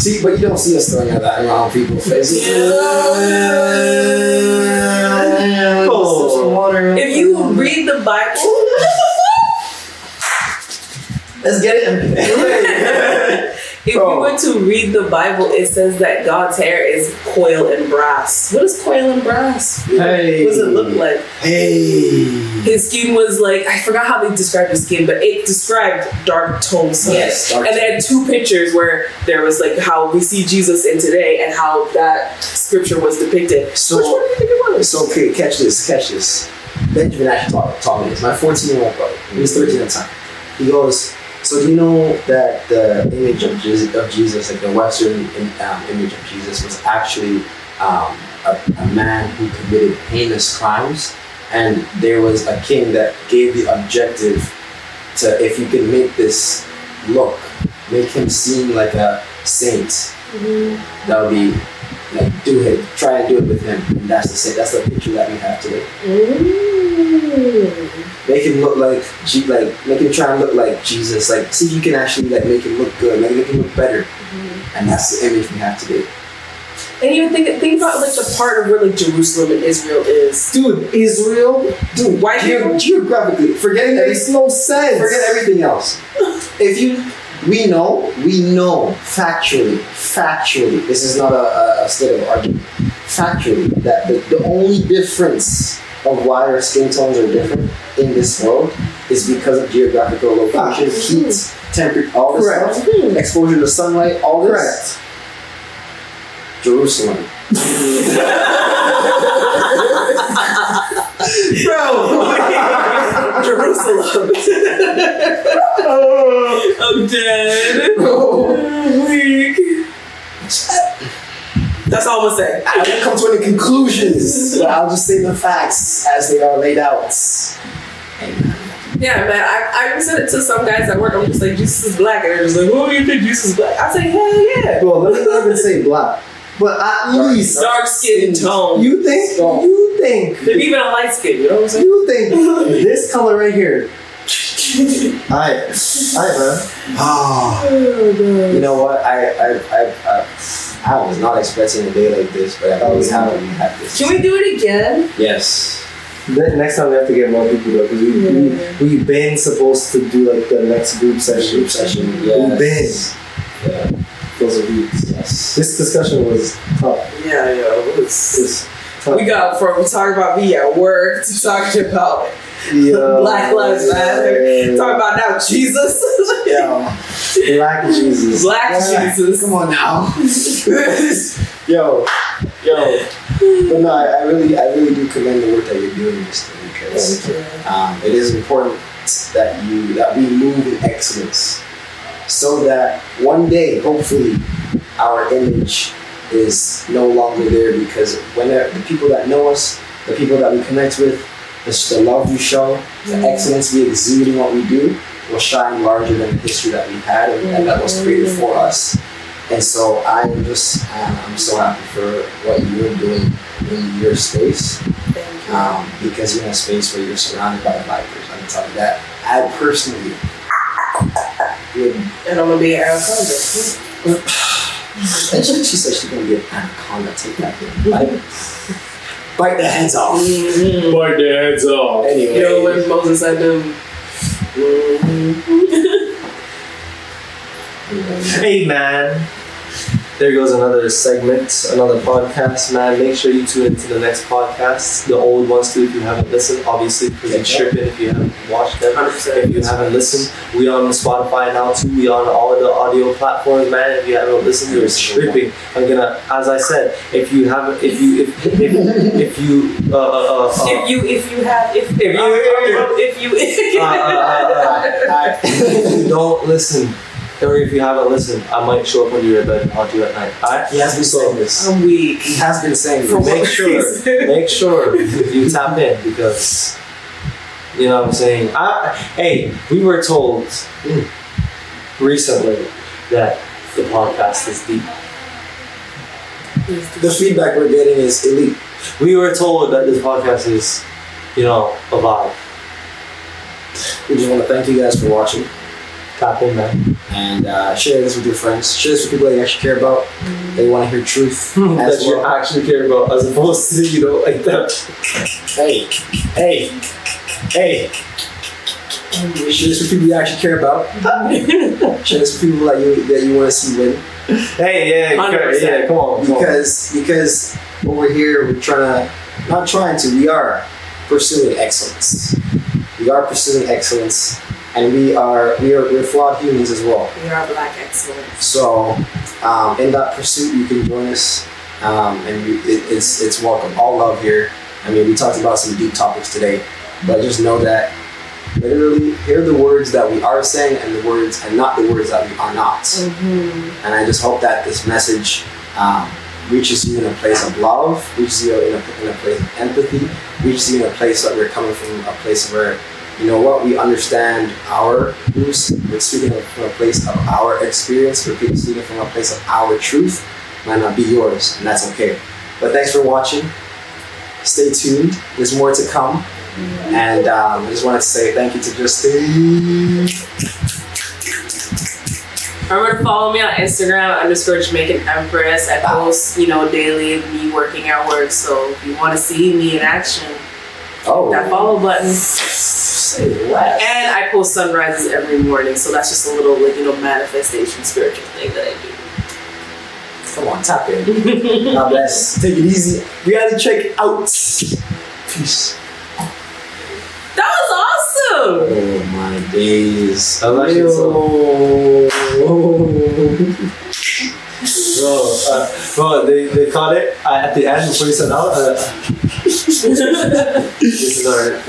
See, but you don't see us throwing that around people's faces. If you read the Bible, let's get it. if you were to read the Bible, it says that God's hair is coil and brass. What does coil and brass? Hey. What does it look like? Hey. His skin was like, I forgot how they described his skin, but it described dark toned skin. Yes, dark and they had two pictures where there was like how we see Jesus in today and how that scripture was depicted. So, which one do you think it was? So, okay, catch this. Benjamin actually taught me this. My 14-year-old brother, he was 13 at the time. He goes, so do you know that the image of Jesus, like the Western image of Jesus, was actually a man who committed heinous crimes? And there was a king that gave the objective to, if you can make this look, make him seem like a saint, that would be like, try and do it with him. And that's the picture that we have today. Make him look like make him try and look like Jesus. Like, see if you can actually like make him look good, make him look better. And that's the image we have today. And even think about like the part of where like Jerusalem and Israel is. Dude, Israel, Why geographically, makes no sense. Forget everything else. We know factually, this is not a state of argument. Factually, that the only difference of why our skin tones are different in this world is because of geographical location, heat, temperature, all this stuff, exposure to sunlight, all this. Correct. Jerusalem. Bro! Jerusalem. I'm dead. Weak. That's all I'm gonna say. I won't come to any conclusions. But I'll just say the facts as they are laid out. Yeah, man. I said it to some guys at work. I'm just like, Jesus is black, and they're just like, "Oh, you think Jesus is black?" I say, "Hell yeah." Well, let me not even say black, but at least Dark skin tone. You think? Maybe even a light skin. You know what I'm saying? You think this color right here? Alright, man. Oh, you know what? I was not expecting a day like this, but I thought we had this. Can we do it again? Yes. Next time we have to get more people though, because we've been supposed to do like the next group session. Yes. We've been. Yeah. Those are weeks. Yes. This discussion was tough. Yeah, it was Tough. we talking about me at work to talking about Black Lives Matter. Talking about now Jesus. Black Jesus. Black Jesus. Come on now. Yo. But no, I really do commend the work that you're doing, Justine, because it is important that we move in excellence, so that one day, hopefully, our image is no longer there, because when the people that know us, the people that we connect with, the love we show, the excellence we exude in what we do, will shine larger than the history that we had and that was created for us. And so I'm so happy for what you're doing in your space, because you're in a space where you're surrounded by vipers. I can tell you that. I personally would. And I'm gonna be an anaconda. She said she's gonna be an anaconda. Take that thing. Bite the heads off. Bite the heads off. Anyway. You know when Moses had them. Hey man, there goes another segment, another podcast, man. Make sure you tune into the next podcast, the old ones too if you haven't listened, obviously, because you're tripping if you haven't watched them. 100%. If you haven't listened, we on Spotify now too. We on all the audio platforms, man. If you haven't listened, you're tripping. I'm gonna, as I said, if you don't listen, or if you haven't listened, I might show up when you're in bed and haunt you at night. Alright? He has been saying this. I'm weak. He has been saying this. Make sure you tap in, because you know what I'm saying. Hey, we were told recently that the podcast is deep. The feedback we're getting is elite. We were told that this podcast is, a vibe. We just want to thank you guys for watching. Tap in, man. And share this with your friends. Share this with people that you actually care about. They want to hear truth. That you actually care about, as opposed to, like that. Hey. Share this with people you actually care about. Share this with people that you want to see win. Hey, yeah, come on. Because over here we are pursuing excellence. We are pursuing excellence. And we're flawed humans as well. We are Black excellence. So, in that pursuit, you can join us, and it's welcome. All love here. I mean, we talked about some deep topics today, but just know that literally hear the words that we are saying and not the words that we are not. Mm-hmm. And I just hope that this message reaches you in a place of love, reaches you in a place of empathy, reaches you in a place that we're coming from a place where, you know what, we understand our roots. We're speaking from a place of our experience. We're speaking from a place of our truth. Might not be yours, and that's okay. But thanks for watching. Stay tuned. There's more to come. And I just wanted to say thank you to Justine. Remember to follow me on Instagram _Jamaican Empress. I post, daily of me working at work. So if you want to see me in action, that follow button. Say less. And I post sunrises every morning, so that's just a little manifestation spiritual thing that I do. Come on, tap in. God bless. Take it easy. Reality check out. Peace. That was awesome. Oh my days. I like it so. Bro, they caught it at the end before you said out. This is alright.